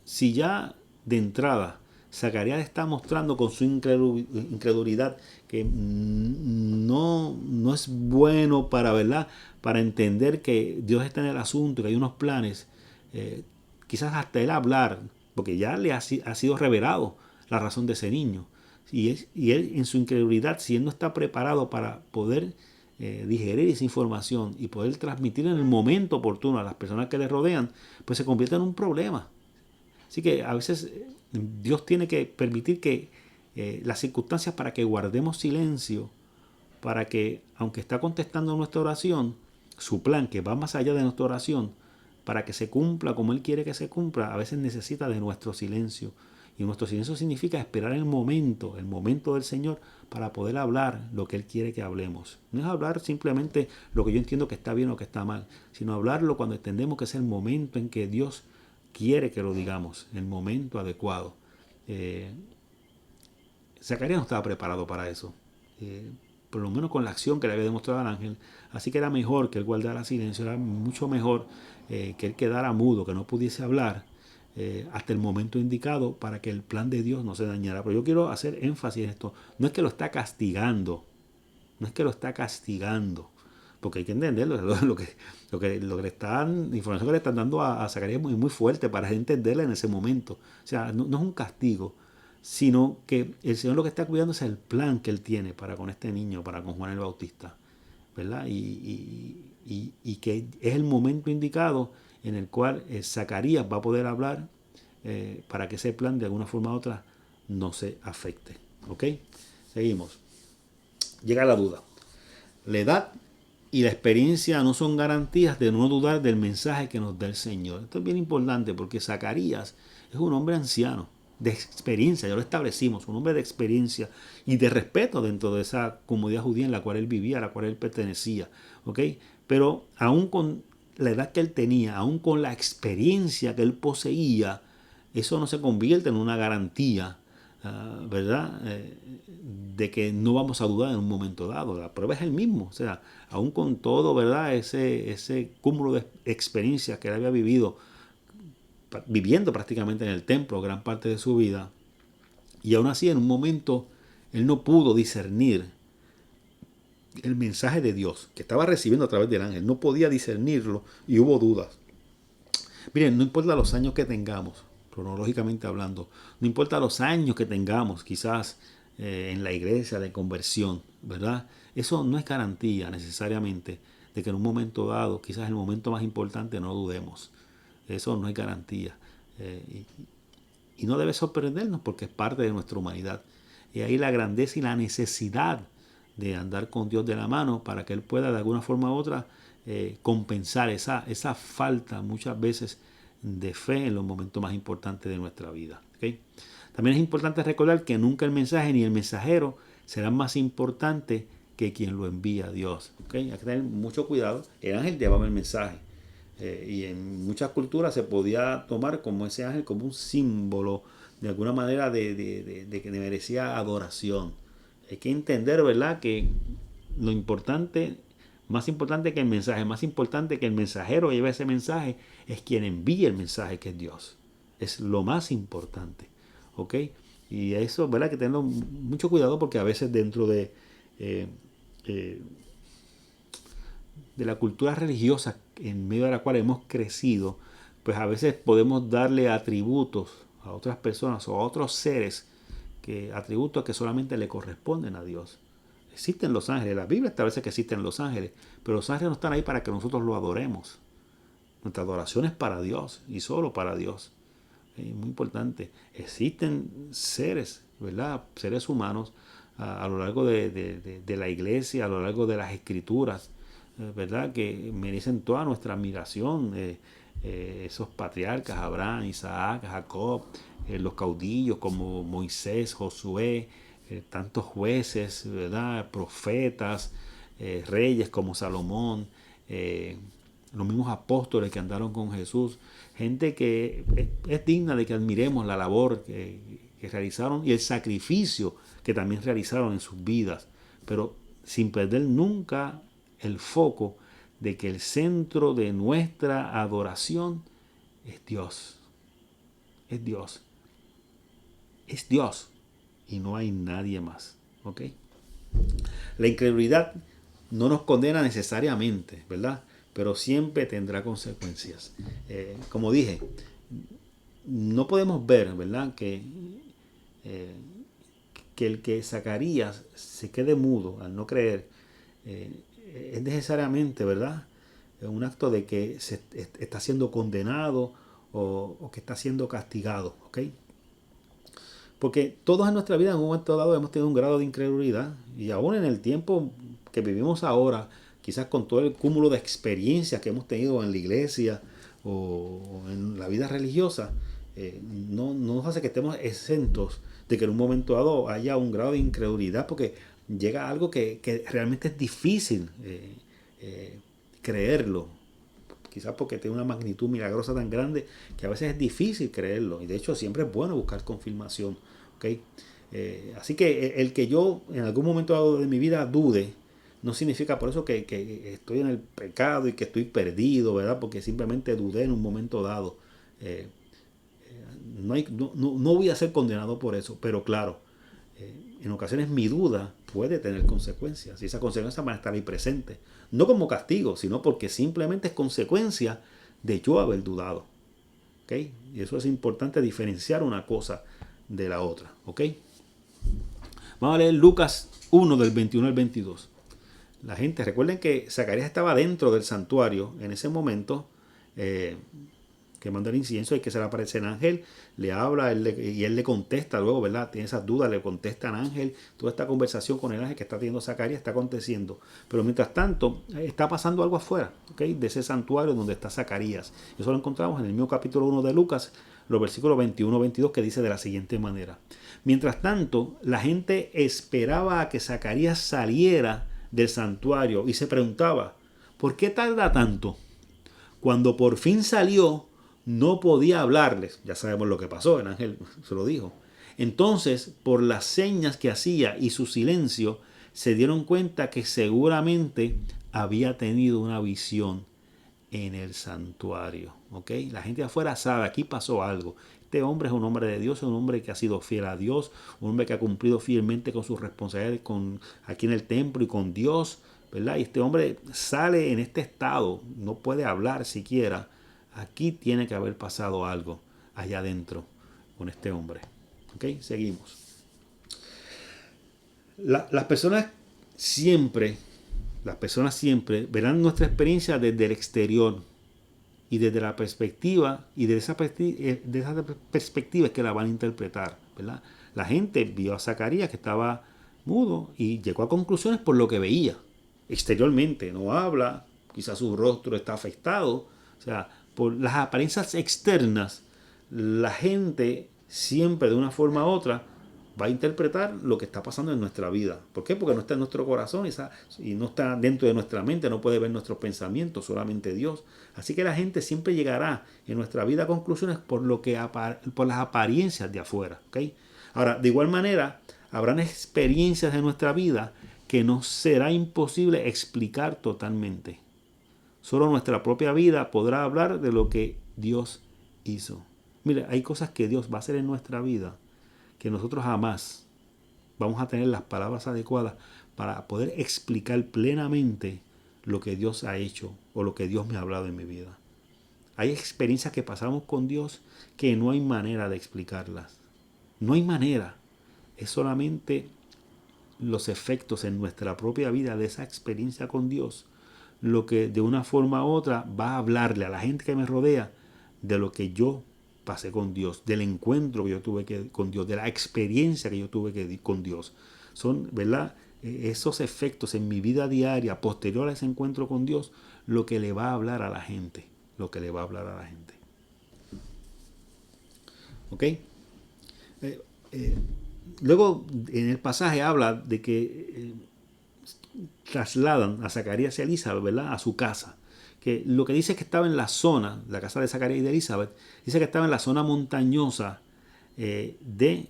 si ya de entrada Zacarías está mostrando con su incredulidad que no es bueno para, ¿verdad?, para entender que Dios está en el asunto, que hay unos planes, quizás hasta él hablar, porque ya le ha sido revelado la razón de ese niño. Y él en su incredulidad, si él no está preparado para poder digerir esa información y poder transmitir en el momento oportuno a las personas que le rodean, pues se convierte en un problema. Así que a veces Dios tiene que permitir que las circunstancias para que guardemos silencio, para que, aunque está contestando nuestra oración, su plan que va más allá de nuestra oración, para que se cumpla como Él quiere que se cumpla, a veces necesita de nuestro silencio. Y nuestro silencio significa esperar el momento del Señor para poder hablar lo que Él quiere que hablemos. No es hablar simplemente lo que yo entiendo que está bien o que está mal, sino hablarlo cuando entendemos que es el momento en que Dios quiere que lo digamos, el momento adecuado. Zacarías no estaba preparado para eso. Por lo menos con la acción que le había demostrado al ángel. Así que era mejor que él guardara silencio, era mucho mejor que él quedara mudo, que no pudiese hablar hasta el momento indicado para que el plan de Dios no se dañara. Pero yo quiero hacer énfasis en esto. No es que lo está castigando, porque hay que entenderlo. Lo que le están, la información que le están dando a Zacarías es muy, muy fuerte para entenderla en ese momento. O sea, no es un castigo, sino que el Señor lo que está cuidando es el plan que Él tiene para con este niño, para con Juan el Bautista, ¿verdad? Y que es el momento indicado en el cual Zacarías va a poder hablar para que ese plan de alguna forma u otra no se afecte. ¿Ok? Seguimos. Llega la duda. La edad y la experiencia no son garantías de no dudar del mensaje que nos da el Señor. Esto es bien importante porque Zacarías es un hombre anciano, de experiencia, ya lo establecimos, un hombre de experiencia y de respeto dentro de esa comunidad judía en la cual él vivía, a la cual él pertenecía. ¿Ok? Pero aún con la edad que él tenía, aún con la experiencia que él poseía, eso no se convierte en una garantía, ¿verdad? De que no vamos a dudar en un momento dado. La prueba es el mismo. O sea, aún con todo, ¿verdad? Ese cúmulo de experiencias que él había vivido, viviendo prácticamente en el templo gran parte de su vida, y aún así en un momento él no pudo discernir el mensaje de Dios que estaba recibiendo a través del ángel. No podía discernirlo y hubo dudas. Miren, no importa los años que tengamos, cronológicamente hablando, no importa los años que tengamos, quizás en la iglesia de conversión, ¿verdad? Eso no es garantía necesariamente de que en un momento dado, quizás el momento más importante, no dudemos. Eso no es garantía. Y no debe sorprendernos porque es parte de nuestra humanidad. Y ahí la grandeza y la necesidad de andar con Dios de la mano para que Él pueda de alguna forma u otra compensar esa falta muchas veces de fe en los momentos más importantes de nuestra vida. ¿Okay? También es importante recordar que nunca el mensaje ni el mensajero serán más importantes que quien lo envía a Dios. ¿Okay? Hay que tener mucho cuidado. El ángel llevaba el mensaje. Y en muchas culturas se podía tomar como ese ángel como un símbolo de alguna manera de que merecía adoración. Hay que entender, ¿verdad?, que lo importante, más importante que el mensaje, más importante que el mensajero lleve ese mensaje, es quien envía el mensaje, que es Dios. Es lo más importante. ¿Ok? Y eso, ¿verdad?, que tenerlo mucho cuidado porque a veces dentro de la cultura religiosa en medio de la cual hemos crecido, pues a veces podemos darle atributos a otras personas o a otros seres, atributos que solamente le corresponden a Dios. Existen los ángeles, la Biblia establece que existen los ángeles, pero los ángeles no están ahí para que nosotros lo adoremos. Nuestra adoración es para Dios y solo para Dios. Muy importante. Existen seres, ¿verdad?, seres humanos a lo largo de la iglesia, a lo largo de las escrituras, ¿verdad?, que merecen toda nuestra admiración. Esos patriarcas, Abraham, Isaac, Jacob, los caudillos como Moisés, Josué, tantos jueces, ¿verdad?, profetas, reyes como Salomón, los mismos apóstoles que andaron con Jesús, gente que es digna de que admiremos la labor que realizaron y el sacrificio que también realizaron en sus vidas, pero sin perder nunca el foco de que el centro de nuestra adoración es Dios. Es Dios. Es Dios. Y no hay nadie más. ¿Ok? La incredulidad no nos condena necesariamente, ¿verdad?, pero siempre tendrá consecuencias. Como dije, no podemos ver, ¿verdad?, que que el que Zacarías se quede mudo al no creer es necesariamente, ¿verdad?, un acto de que se está siendo condenado o que está siendo castigado, ¿ok? Porque todos en nuestra vida en un momento dado hemos tenido un grado de incredulidad y aún en el tiempo que vivimos ahora, quizás con todo el cúmulo de experiencias que hemos tenido en la iglesia o en la vida religiosa, no nos hace que estemos exentos de que en un momento dado haya un grado de incredulidad, porque llega algo que realmente es difícil creerlo, quizás porque tiene una magnitud milagrosa tan grande que a veces es difícil creerlo, y de hecho siempre es bueno buscar confirmación, ¿okay? Así que el que yo en algún momento dado de mi vida dude no significa por eso que estoy en el pecado y que estoy perdido, ¿verdad? Porque simplemente dudé en un momento dado. No voy a ser condenado por eso, pero claro, en ocasiones mi duda puede tener consecuencias y esas consecuencias van a estar ahí presentes. No como castigo, sino porque simplemente es consecuencia de yo haber dudado. ¿Okay? Y eso es importante, diferenciar una cosa de la otra. ¿Okay? Vamos a leer Lucas 1 del 21 al 22. La gente, recuerden que Zacarías estaba dentro del santuario en ese momento, quemando el incienso, y que se le aparece el ángel, le habla y él le contesta luego, ¿verdad? Tiene esas dudas, le contesta al ángel. Toda esta conversación con el ángel que está teniendo Zacarías está aconteciendo. Pero mientras tanto, está pasando algo afuera, ¿okay?, de ese santuario donde está Zacarías. Eso lo encontramos en el mismo capítulo 1 de Lucas, los versículos 21-22, que dice de la siguiente manera. Mientras tanto, la gente esperaba a que Zacarías saliera del santuario y se preguntaba, ¿por qué tarda tanto? Cuando por fin salió, no podía hablarles. Ya sabemos lo que pasó, el ángel se lo dijo. Entonces, por las señas que hacía y su silencio, se dieron cuenta que seguramente había tenido una visión en el santuario. ¿Ok? La gente de afuera sabe, aquí pasó algo. Este hombre es un hombre de Dios, es un hombre que ha sido fiel a Dios, un hombre que ha cumplido fielmente con sus responsabilidades aquí en el templo y con Dios, ¿verdad? Y este hombre sale en este estado, no puede hablar siquiera. Aquí tiene que haber pasado algo allá adentro con este hombre. ¿Ok? Seguimos. Las personas siempre verán nuestra experiencia desde el exterior y desde la perspectiva, y de esa perspectiva es que la van a interpretar, ¿verdad? La gente vio a Zacarías que estaba mudo y llegó a conclusiones por lo que veía exteriormente. No habla, quizás su rostro está afectado, o sea, por las apariencias externas, la gente siempre de una forma u otra va a interpretar lo que está pasando en nuestra vida. ¿Por qué? Porque no está en nuestro corazón y no está dentro de nuestra mente, no puede ver nuestros pensamientos, solamente Dios. Así que la gente siempre llegará en nuestra vida a conclusiones por las apariencias de afuera. ¿Okay? Ahora, de igual manera, habrán experiencias de nuestra vida que nos será imposible explicar totalmente. Solo nuestra propia vida podrá hablar de lo que Dios hizo. Mire, hay cosas que Dios va a hacer en nuestra vida que nosotros jamás vamos a tener las palabras adecuadas para poder explicar plenamente lo que Dios ha hecho o lo que Dios me ha hablado en mi vida. Hay experiencias que pasamos con Dios que no hay manera de explicarlas. No hay manera. Es solamente los efectos en nuestra propia vida de esa experiencia con Dios lo que de una forma u otra va a hablarle a la gente que me rodea de lo que yo pasé con Dios, del encuentro que yo tuve con Dios, de la experiencia que yo tuve con Dios. Son, ¿verdad?, esos efectos en mi vida diaria posterior a ese encuentro con Dios lo que le va a hablar a la gente, lo que le va a hablar a la gente. ¿Ok? Luego en el pasaje habla de que trasladan a Zacarías y a Elizabeth, ¿verdad?, a su casa. Que lo que dice es que estaba en la zona, la casa de Zacarías y de Elizabeth, dice que estaba en la zona montañosa de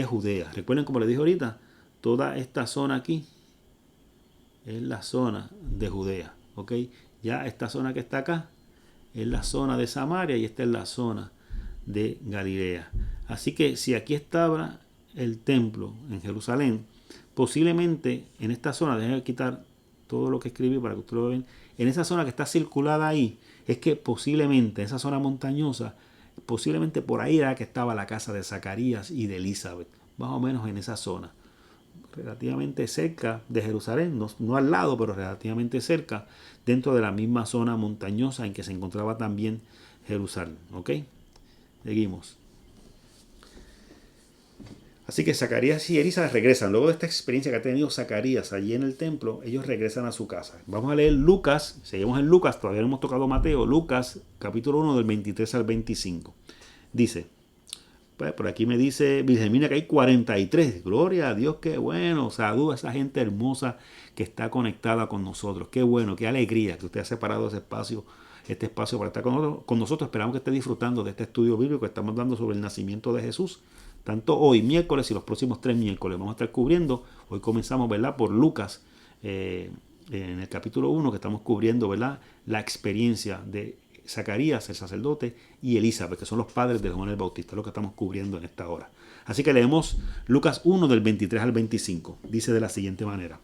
Judea. Recuerden, como les dije ahorita, toda esta zona aquí es la zona de Judea. ¿Ok? Ya esta zona que está acá es la zona de Samaria y esta es la zona de Galilea. Así que si aquí estaba el templo en Jerusalén, posiblemente en esta zona, déjenme quitar todo lo que escribí para que ustedes lo vean, en esa zona que está circulada ahí, es que posiblemente, esa zona montañosa, posiblemente por ahí era que estaba la casa de Zacarías y de Elizabeth, más o menos en esa zona, relativamente cerca de Jerusalén, no al lado, pero relativamente cerca, dentro de la misma zona montañosa en que se encontraba también Jerusalén. ¿Ok? Seguimos. Así que Zacarías y Elizabeth regresan. Luego de esta experiencia que ha tenido Zacarías allí en el templo, ellos regresan a su casa. Vamos a leer Lucas, seguimos en Lucas, todavía no hemos tocado Mateo. Lucas, capítulo 1, del 23 al 25. Dice, pues por aquí me dice Virgemina que hay 43. Gloria a Dios, qué bueno. Saluda a esa gente hermosa que está conectada con nosotros. Qué bueno, qué alegría que usted ha separado este espacio para estar con nosotros. Esperamos que esté disfrutando de este estudio bíblico que estamos dando sobre el nacimiento de Jesús. Tanto hoy, miércoles, y los próximos 3 miércoles vamos a estar cubriendo. Hoy comenzamos, ¿verdad?, por Lucas, en el capítulo 1, que estamos cubriendo, ¿verdad?, la experiencia de Zacarías, el sacerdote, y Elizabeth, que son los padres de Juan el Bautista, lo que estamos cubriendo en esta hora. Así que leemos Lucas 1, del 23 al 25. Dice de la siguiente manera.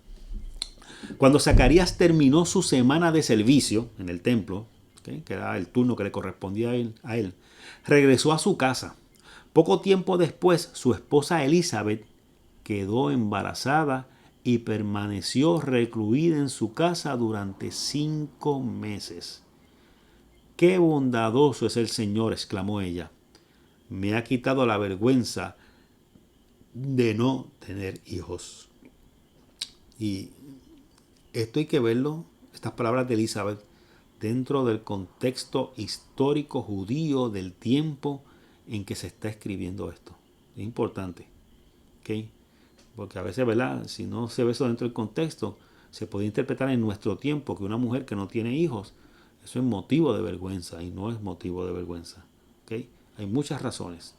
Cuando Zacarías terminó su semana de servicio en el templo, ¿okay?, que era el turno que le correspondía a él, regresó a su casa. Poco tiempo después, su esposa Elizabeth quedó embarazada y permaneció recluida en su casa durante 5 meses. ¡Qué bondadoso es el Señor!, exclamó ella. Me ha quitado la vergüenza de no tener hijos. Y esto hay que verlo, estas palabras de Elizabeth, dentro del contexto histórico judío del tiempo en que se está escribiendo esto. Es importante, ¿okay? Porque a veces, ¿verdad?, si no se ve eso dentro del contexto, se puede interpretar en nuestro tiempo que una mujer que no tiene hijos, eso es motivo de vergüenza, y no es motivo de vergüenza. ¿Okay? Hay muchas razones.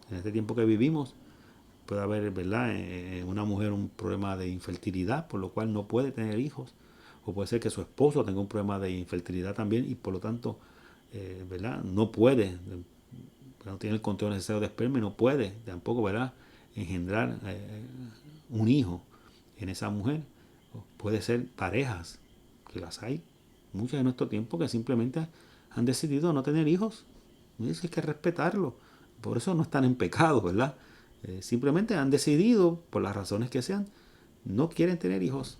En este tiempo que vivimos puede haber, ¿verdad?, en una mujer un problema de infertilidad, por lo cual no puede tener hijos, o puede ser que su esposo tenga un problema de infertilidad también y por lo tanto, ¿verdad?, no puede, no tiene el control necesario de esperma y no puede tampoco, ¿verdad?, engendrar un hijo en esa mujer. Puede ser parejas, que las hay muchas en nuestro tiempo, que simplemente han decidido no tener hijos. Y eso hay que respetarlo. Por eso no están en pecado, ¿verdad? Simplemente han decidido, por las razones que sean, no quieren tener hijos.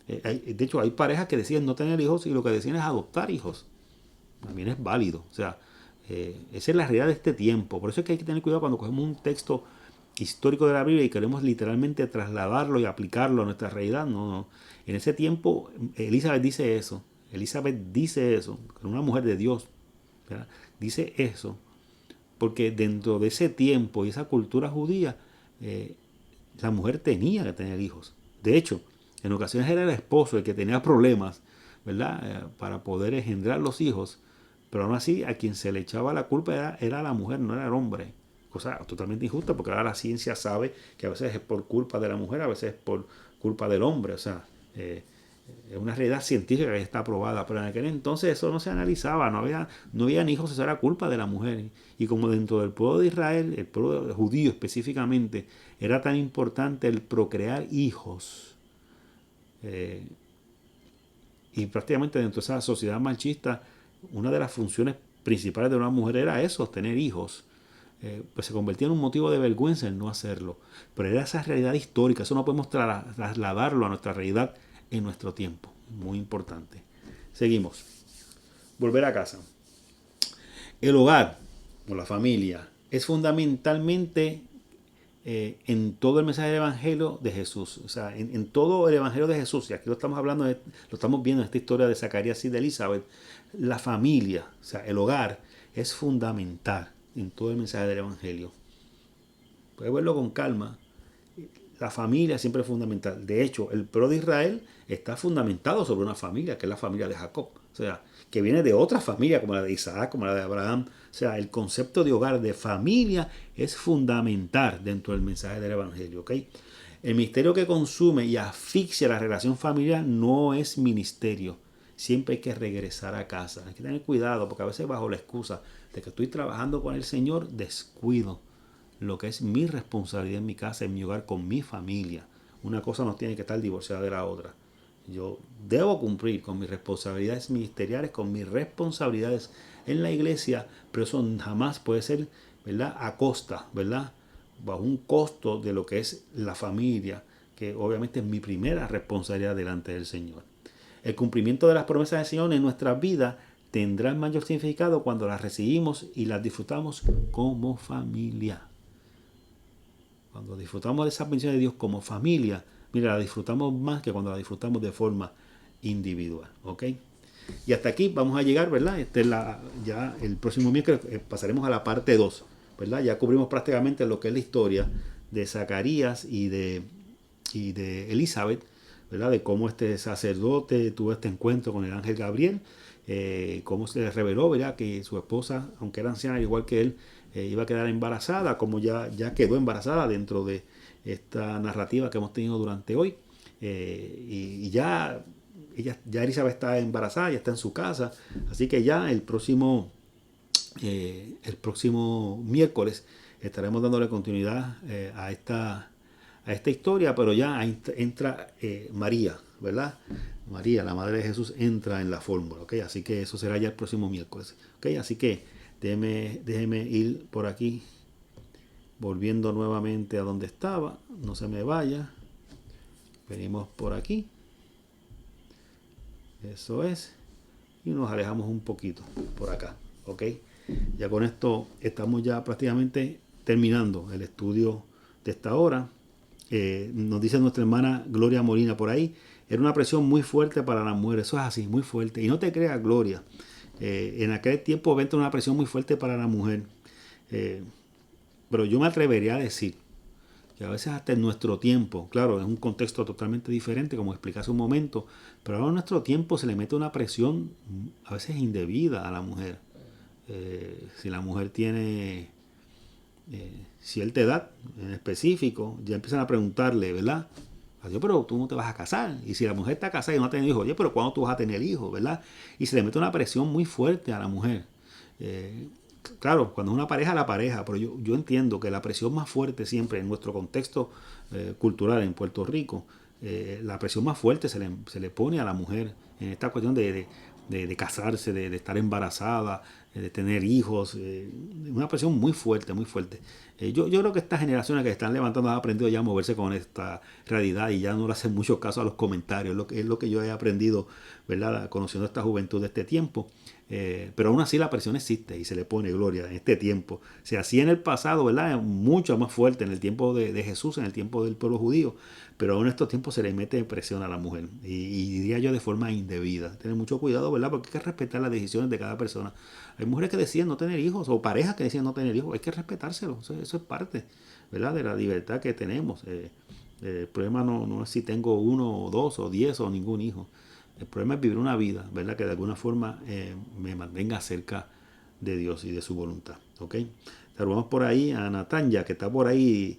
De hecho, hay parejas que deciden no tener hijos y lo que deciden es adoptar hijos. También es válido. O sea, esa es la realidad de este tiempo. Por eso es que hay que tener cuidado cuando cogemos un texto histórico de la Biblia y queremos literalmente trasladarlo y aplicarlo a nuestra realidad. No. En ese tiempo, Elizabeth dice eso. Una mujer de Dios, ¿verdad?, dice eso, porque dentro de ese tiempo y esa cultura judía, la mujer tenía que tener hijos. De hecho, en ocasiones era el esposo el que tenía problemas, ¿verdad?, para poder engendrar los hijos, pero aún así a quien se le echaba la culpa era la mujer, no era el hombre. Cosa totalmente injusta, porque ahora la ciencia sabe que a veces es por culpa de la mujer, a veces es por culpa del hombre. O sea, es una realidad científica que está aprobada, pero en aquel entonces eso no se analizaba, no habían hijos, eso era culpa de la mujer. Y como dentro del pueblo de Israel, el pueblo judío específicamente, era tan importante el procrear hijos, y prácticamente dentro de esa sociedad machista, una de las funciones principales de una mujer era eso, tener hijos. Pues se convertía en un motivo de vergüenza el no hacerlo. Pero era esa realidad histórica, eso no podemos trasladarlo a nuestra realidad en nuestro tiempo. Muy importante. Seguimos. Volver a casa. El hogar o la familia es fundamentalmente en todo el mensaje del Evangelio de Jesús. O sea, en todo el Evangelio de Jesús, y aquí lo estamos hablando, lo estamos viendo en esta historia de Zacarías y de Elizabeth, la familia, o sea, el hogar es fundamental en todo el mensaje del Evangelio. Puedes verlo con calma. La familia siempre es fundamental. De hecho, el pueblo de Israel está fundamentado sobre una familia, que es la familia de Jacob. O sea, que viene de otra familia, como la de Isaac, como la de Abraham. O sea, el concepto de hogar, de familia, es fundamental dentro del mensaje del Evangelio. ¿Okay? El ministerio que consume y asfixia la relación familiar no es ministerio. Siempre hay que regresar a casa. Hay que tener cuidado, porque a veces bajo la excusa de que estoy trabajando con el Señor, descuido lo que es mi responsabilidad en mi casa, en mi hogar, con mi familia. Una cosa no tiene que estar divorciada de la otra. Yo debo cumplir con mis responsabilidades ministeriales, con mis responsabilidades en la iglesia, pero eso jamás puede ser, ¿verdad?, a costa, ¿verdad?, bajo un costo de lo que es la familia, que obviamente es mi primera responsabilidad delante del Señor. El cumplimiento de las promesas del Señor en nuestras vidas tendrá el mayor significado cuando las recibimos y las disfrutamos como familia. Cuando disfrutamos de esa bendición de Dios como familia, mira, la disfrutamos más que cuando la disfrutamos de forma individual. ¿Ok? Y hasta aquí vamos a llegar, ¿verdad? Ya el próximo miércoles pasaremos a la parte 2, ¿verdad? Ya cubrimos prácticamente lo que es la historia de Zacarías y de Elizabeth, ¿verdad? De cómo este sacerdote tuvo este encuentro con el ángel Gabriel, cómo se le reveló, ¿verdad?, que su esposa, aunque era anciana igual que él, iba a quedar embarazada, como ya quedó embarazada dentro de esta narrativa que hemos tenido durante hoy. Y ya Elizabeth está embarazada, ya está en su casa, así que ya el próximo miércoles estaremos dándole continuidad a esta historia, pero ya entra María, ¿verdad? María, la madre de Jesús, entra en la fórmula, ¿ok? Así que eso será ya el próximo miércoles, ¿ok? Así que déjeme ir por aquí, volviendo nuevamente a donde estaba, no se me vaya. Venimos por aquí, eso es, y nos alejamos un poquito por acá, ¿ok? Ya con esto estamos ya prácticamente terminando el estudio de esta hora. Nos dice nuestra hermana Gloria Molina por ahí, era una presión muy fuerte para la mujer, eso es así, muy fuerte. Y no te creas, Gloria, en aquel tiempo vente una presión muy fuerte para la mujer. Pero yo me atrevería a decir que a veces hasta en nuestro tiempo, claro, es un contexto totalmente diferente, como expliqué hace un momento, pero ahora en nuestro tiempo se le mete una presión a veces indebida a la mujer. Si la mujer tiene cierta edad en específico, ya empiezan a preguntarle, ¿verdad? Oye, pero tú no te vas a casar. Y si la mujer está casada y no ha tenido hijos, oye, pero ¿cuándo tú vas a tener hijos, verdad? Y se le mete una presión muy fuerte a la mujer. Claro, cuando es una pareja, la pareja, pero yo entiendo que la presión más fuerte siempre en nuestro contexto cultural en Puerto Rico, la presión más fuerte se le pone a la mujer en esta cuestión de casarse, de estar embarazada, de tener hijos, una presión muy fuerte, muy fuerte. Yo creo que estas generaciones que están levantando han aprendido ya a moverse con esta realidad y ya no le hacen mucho caso a los comentarios, es lo que yo he aprendido, ¿verdad?, conociendo esta juventud de este tiempo. Pero aún así la presión existe y se le pone, Gloria, en este tiempo. Se hacía en el pasado, ¿verdad?, mucho más fuerte en el tiempo de Jesús, en el tiempo del pueblo judío, pero aún en estos tiempos se le mete presión a la mujer y diría yo de forma indebida. Tener mucho cuidado, ¿verdad?, porque hay que respetar las decisiones de cada persona. Hay mujeres que deciden no tener hijos o parejas que deciden no tener hijos, hay que respetárselo, eso es parte, ¿verdad?, de la libertad que tenemos. El problema no es si tengo uno o dos o 10 o ningún hijo. El problema es vivir una vida, ¿verdad?, que de alguna forma me mantenga cerca de Dios y de su voluntad. ¿Ok? Saludamos por ahí a Natanya, que está por ahí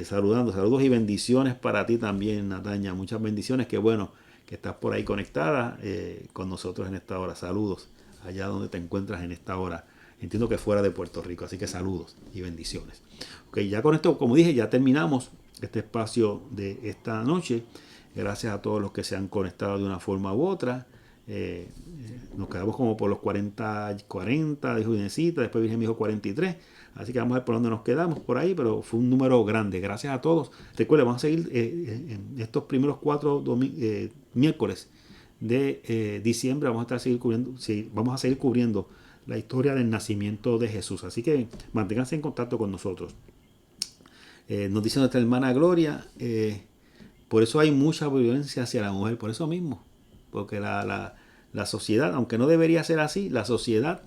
saludando. Saludos y bendiciones para ti también, Natanya. Muchas bendiciones. Qué bueno que estás por ahí conectada con nosotros en esta hora. Saludos allá donde te encuentras en esta hora. Entiendo que fuera de Puerto Rico, así que saludos y bendiciones. Ok, ya con esto, como dije, ya terminamos este espacio de esta noche. Gracias a todos los que se han conectado de una forma u otra. Nos quedamos como por los 40, dijo Inésita, después Virgen me dijo 43. Así que vamos a ver por dónde nos quedamos por ahí, pero fue un número grande. Gracias a todos. Recuerden, vamos a seguir en estos primeros 4 miércoles de diciembre. Vamos a seguir cubriendo la historia del nacimiento de Jesús. Así que manténganse en contacto con nosotros. Nos dice nuestra hermana Gloria, por eso hay mucha violencia hacia la mujer, por eso mismo. Porque la sociedad, aunque no debería ser así, la sociedad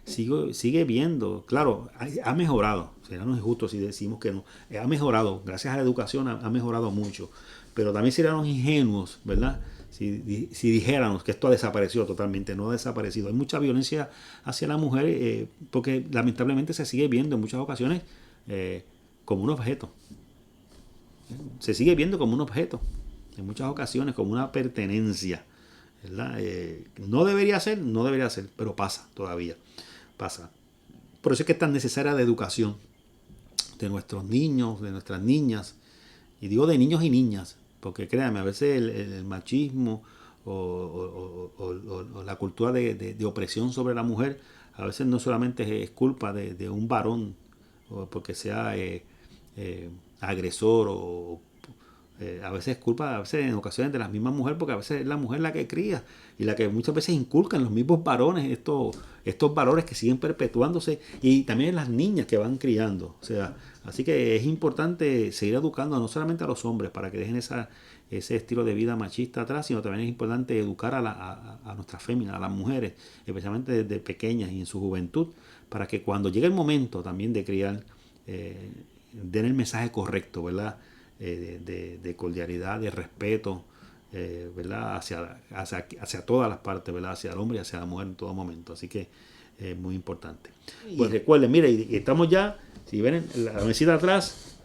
sigue viendo, claro, ha mejorado. Será no injusto si decimos que no. Ha mejorado, gracias a la educación ha mejorado mucho. Pero también seríamos ingenuos, ¿verdad?, si dijéramos que esto ha desaparecido totalmente. No ha desaparecido. Hay mucha violencia hacia la mujer porque lamentablemente se sigue viendo en muchas ocasiones como un objeto. Se sigue viendo como un objeto. En muchas ocasiones como una pertenencia, ¿verdad? No debería ser, pero pasa todavía. Pasa. Por eso es que es tan necesaria la educación de nuestros niños, de nuestras niñas. Y digo de niños y niñas, porque créanme, a veces el machismo o la cultura de opresión sobre la mujer, a veces no solamente es culpa de un varón, o porque sea agresor a veces es culpa, a veces en ocasiones de las mismas mujeres, porque a veces es la mujer la que cría y la que muchas veces inculca en los mismos varones estos valores que siguen perpetuándose, y también en las niñas que van criando. O sea, así que es importante seguir educando no solamente a los hombres para que dejen ese estilo de vida machista atrás, sino también es importante educar a nuestras féminas, a las mujeres, especialmente desde pequeñas y en su juventud, para que cuando llegue el momento también de criar, den el mensaje correcto, ¿verdad? De cordialidad, de respeto, ¿verdad? Hacia todas las partes, ¿verdad? Hacia el hombre y hacia la mujer en todo momento. Así que es muy importante. Y recuerden, mire, y estamos ya, si ven la mesita atrás,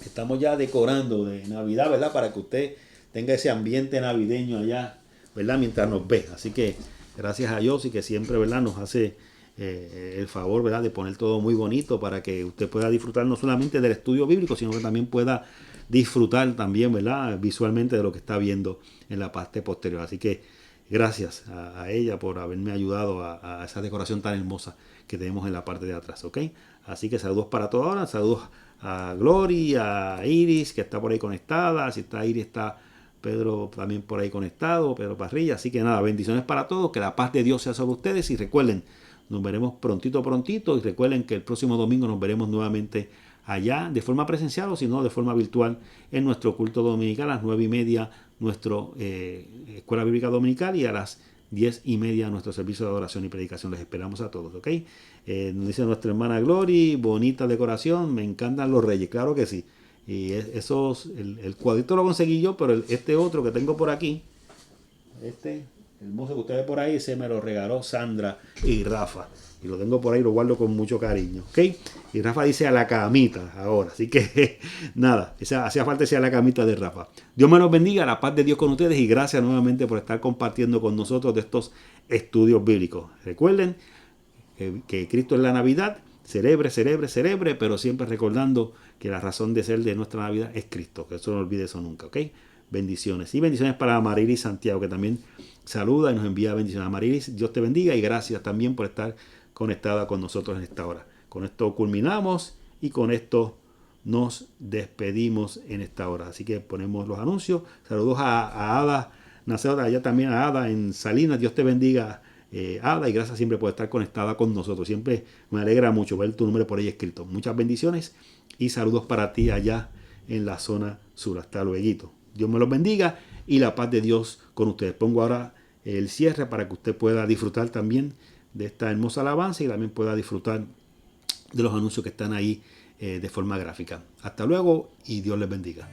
estamos ya decorando de Navidad, ¿verdad? Para que usted tenga ese ambiente navideño allá, ¿verdad? Mientras nos ve. Así que gracias a Dios y que siempre, ¿verdad? Nos hace el favor, ¿verdad? De poner todo muy bonito para que usted pueda disfrutar no solamente del estudio bíblico, sino que también pueda disfrutar también, ¿verdad? Visualmente de lo que está viendo en la parte posterior. Así que gracias a ella por haberme ayudado a esa decoración tan hermosa que tenemos en la parte de atrás, ¿ok? Así que saludos para todos ahora, saludos a Glory, a Iris, que está por ahí conectada. Si está Iris, está Pedro también por ahí conectado, Pedro Parrilla. Así que nada, bendiciones para todos, que la paz de Dios sea sobre ustedes, y recuerden, nos veremos prontito, y recuerden que el próximo domingo nos veremos nuevamente allá de forma presencial, o si no de forma virtual, en nuestro culto dominical a las 9:30, nuestro escuela bíblica dominical, y a las 10:30 nuestro servicio de adoración y predicación. Les esperamos a todos, ¿ok? Nos dice nuestra hermana Glory, bonita decoración, me encantan los reyes, claro que sí. Y el cuadrito lo conseguí yo, pero este otro que tengo por aquí, este hermoso que usted ve por ahí, se me lo regaló Sandra y Rafa. Y lo tengo por ahí, lo guardo con mucho cariño, ¿ok? Y Rafa dice a la camita ahora. Así que nada, hacía falta decir a la camita de Rafa. Dios me los bendiga, la paz de Dios con ustedes, y gracias nuevamente por estar compartiendo con nosotros de estos estudios bíblicos. Recuerden que Cristo es la Navidad. Celebre, pero siempre recordando que la razón de ser de nuestra Navidad es Cristo. Que eso no olvide eso nunca, ¿ok? Bendiciones. Y bendiciones para Marilis Santiago, que también saluda y nos envía bendiciones. A Marilis, Dios te bendiga, y gracias también por estar conectada con nosotros en esta hora. Con esto culminamos y con esto nos despedimos en esta hora. Así que ponemos los anuncios. Saludos a Ada Naceo, allá también a Ada en Salinas. Dios te bendiga, Ada, y gracias siempre por estar conectada con nosotros. Siempre me alegra mucho ver tu nombre por ahí escrito. Muchas bendiciones y saludos para ti allá en la zona sur. Hasta luego. Dios me los bendiga y la paz de Dios con ustedes. Pongo ahora el cierre para que usted pueda disfrutar también de esta hermosa alabanza y también pueda disfrutar de los anuncios que están ahí de forma gráfica. Hasta luego y Dios les bendiga.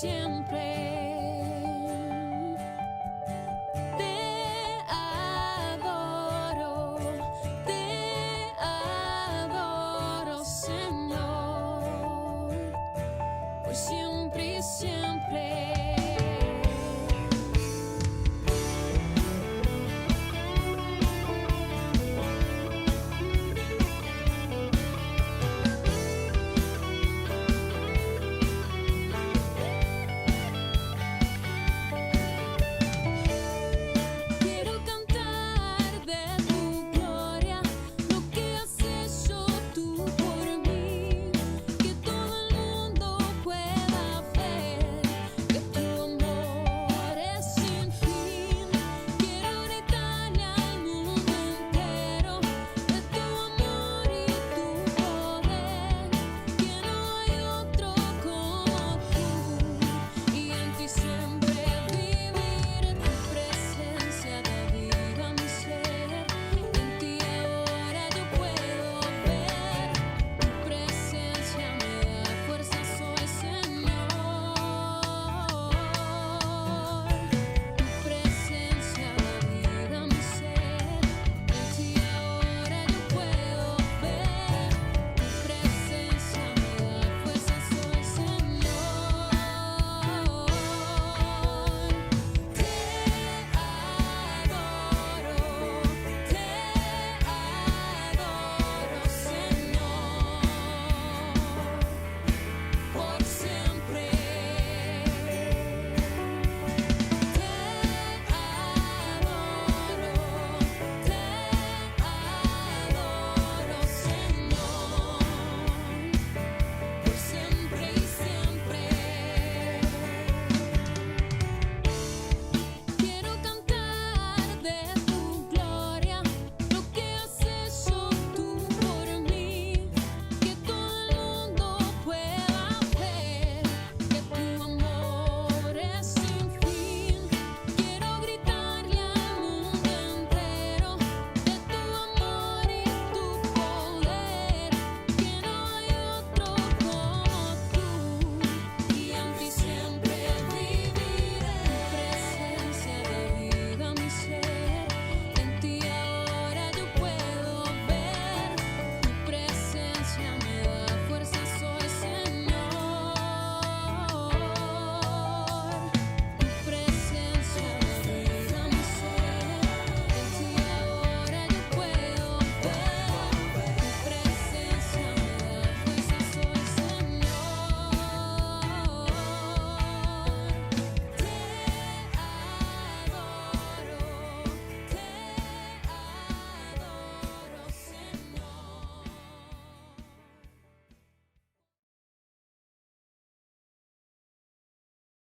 Siempre.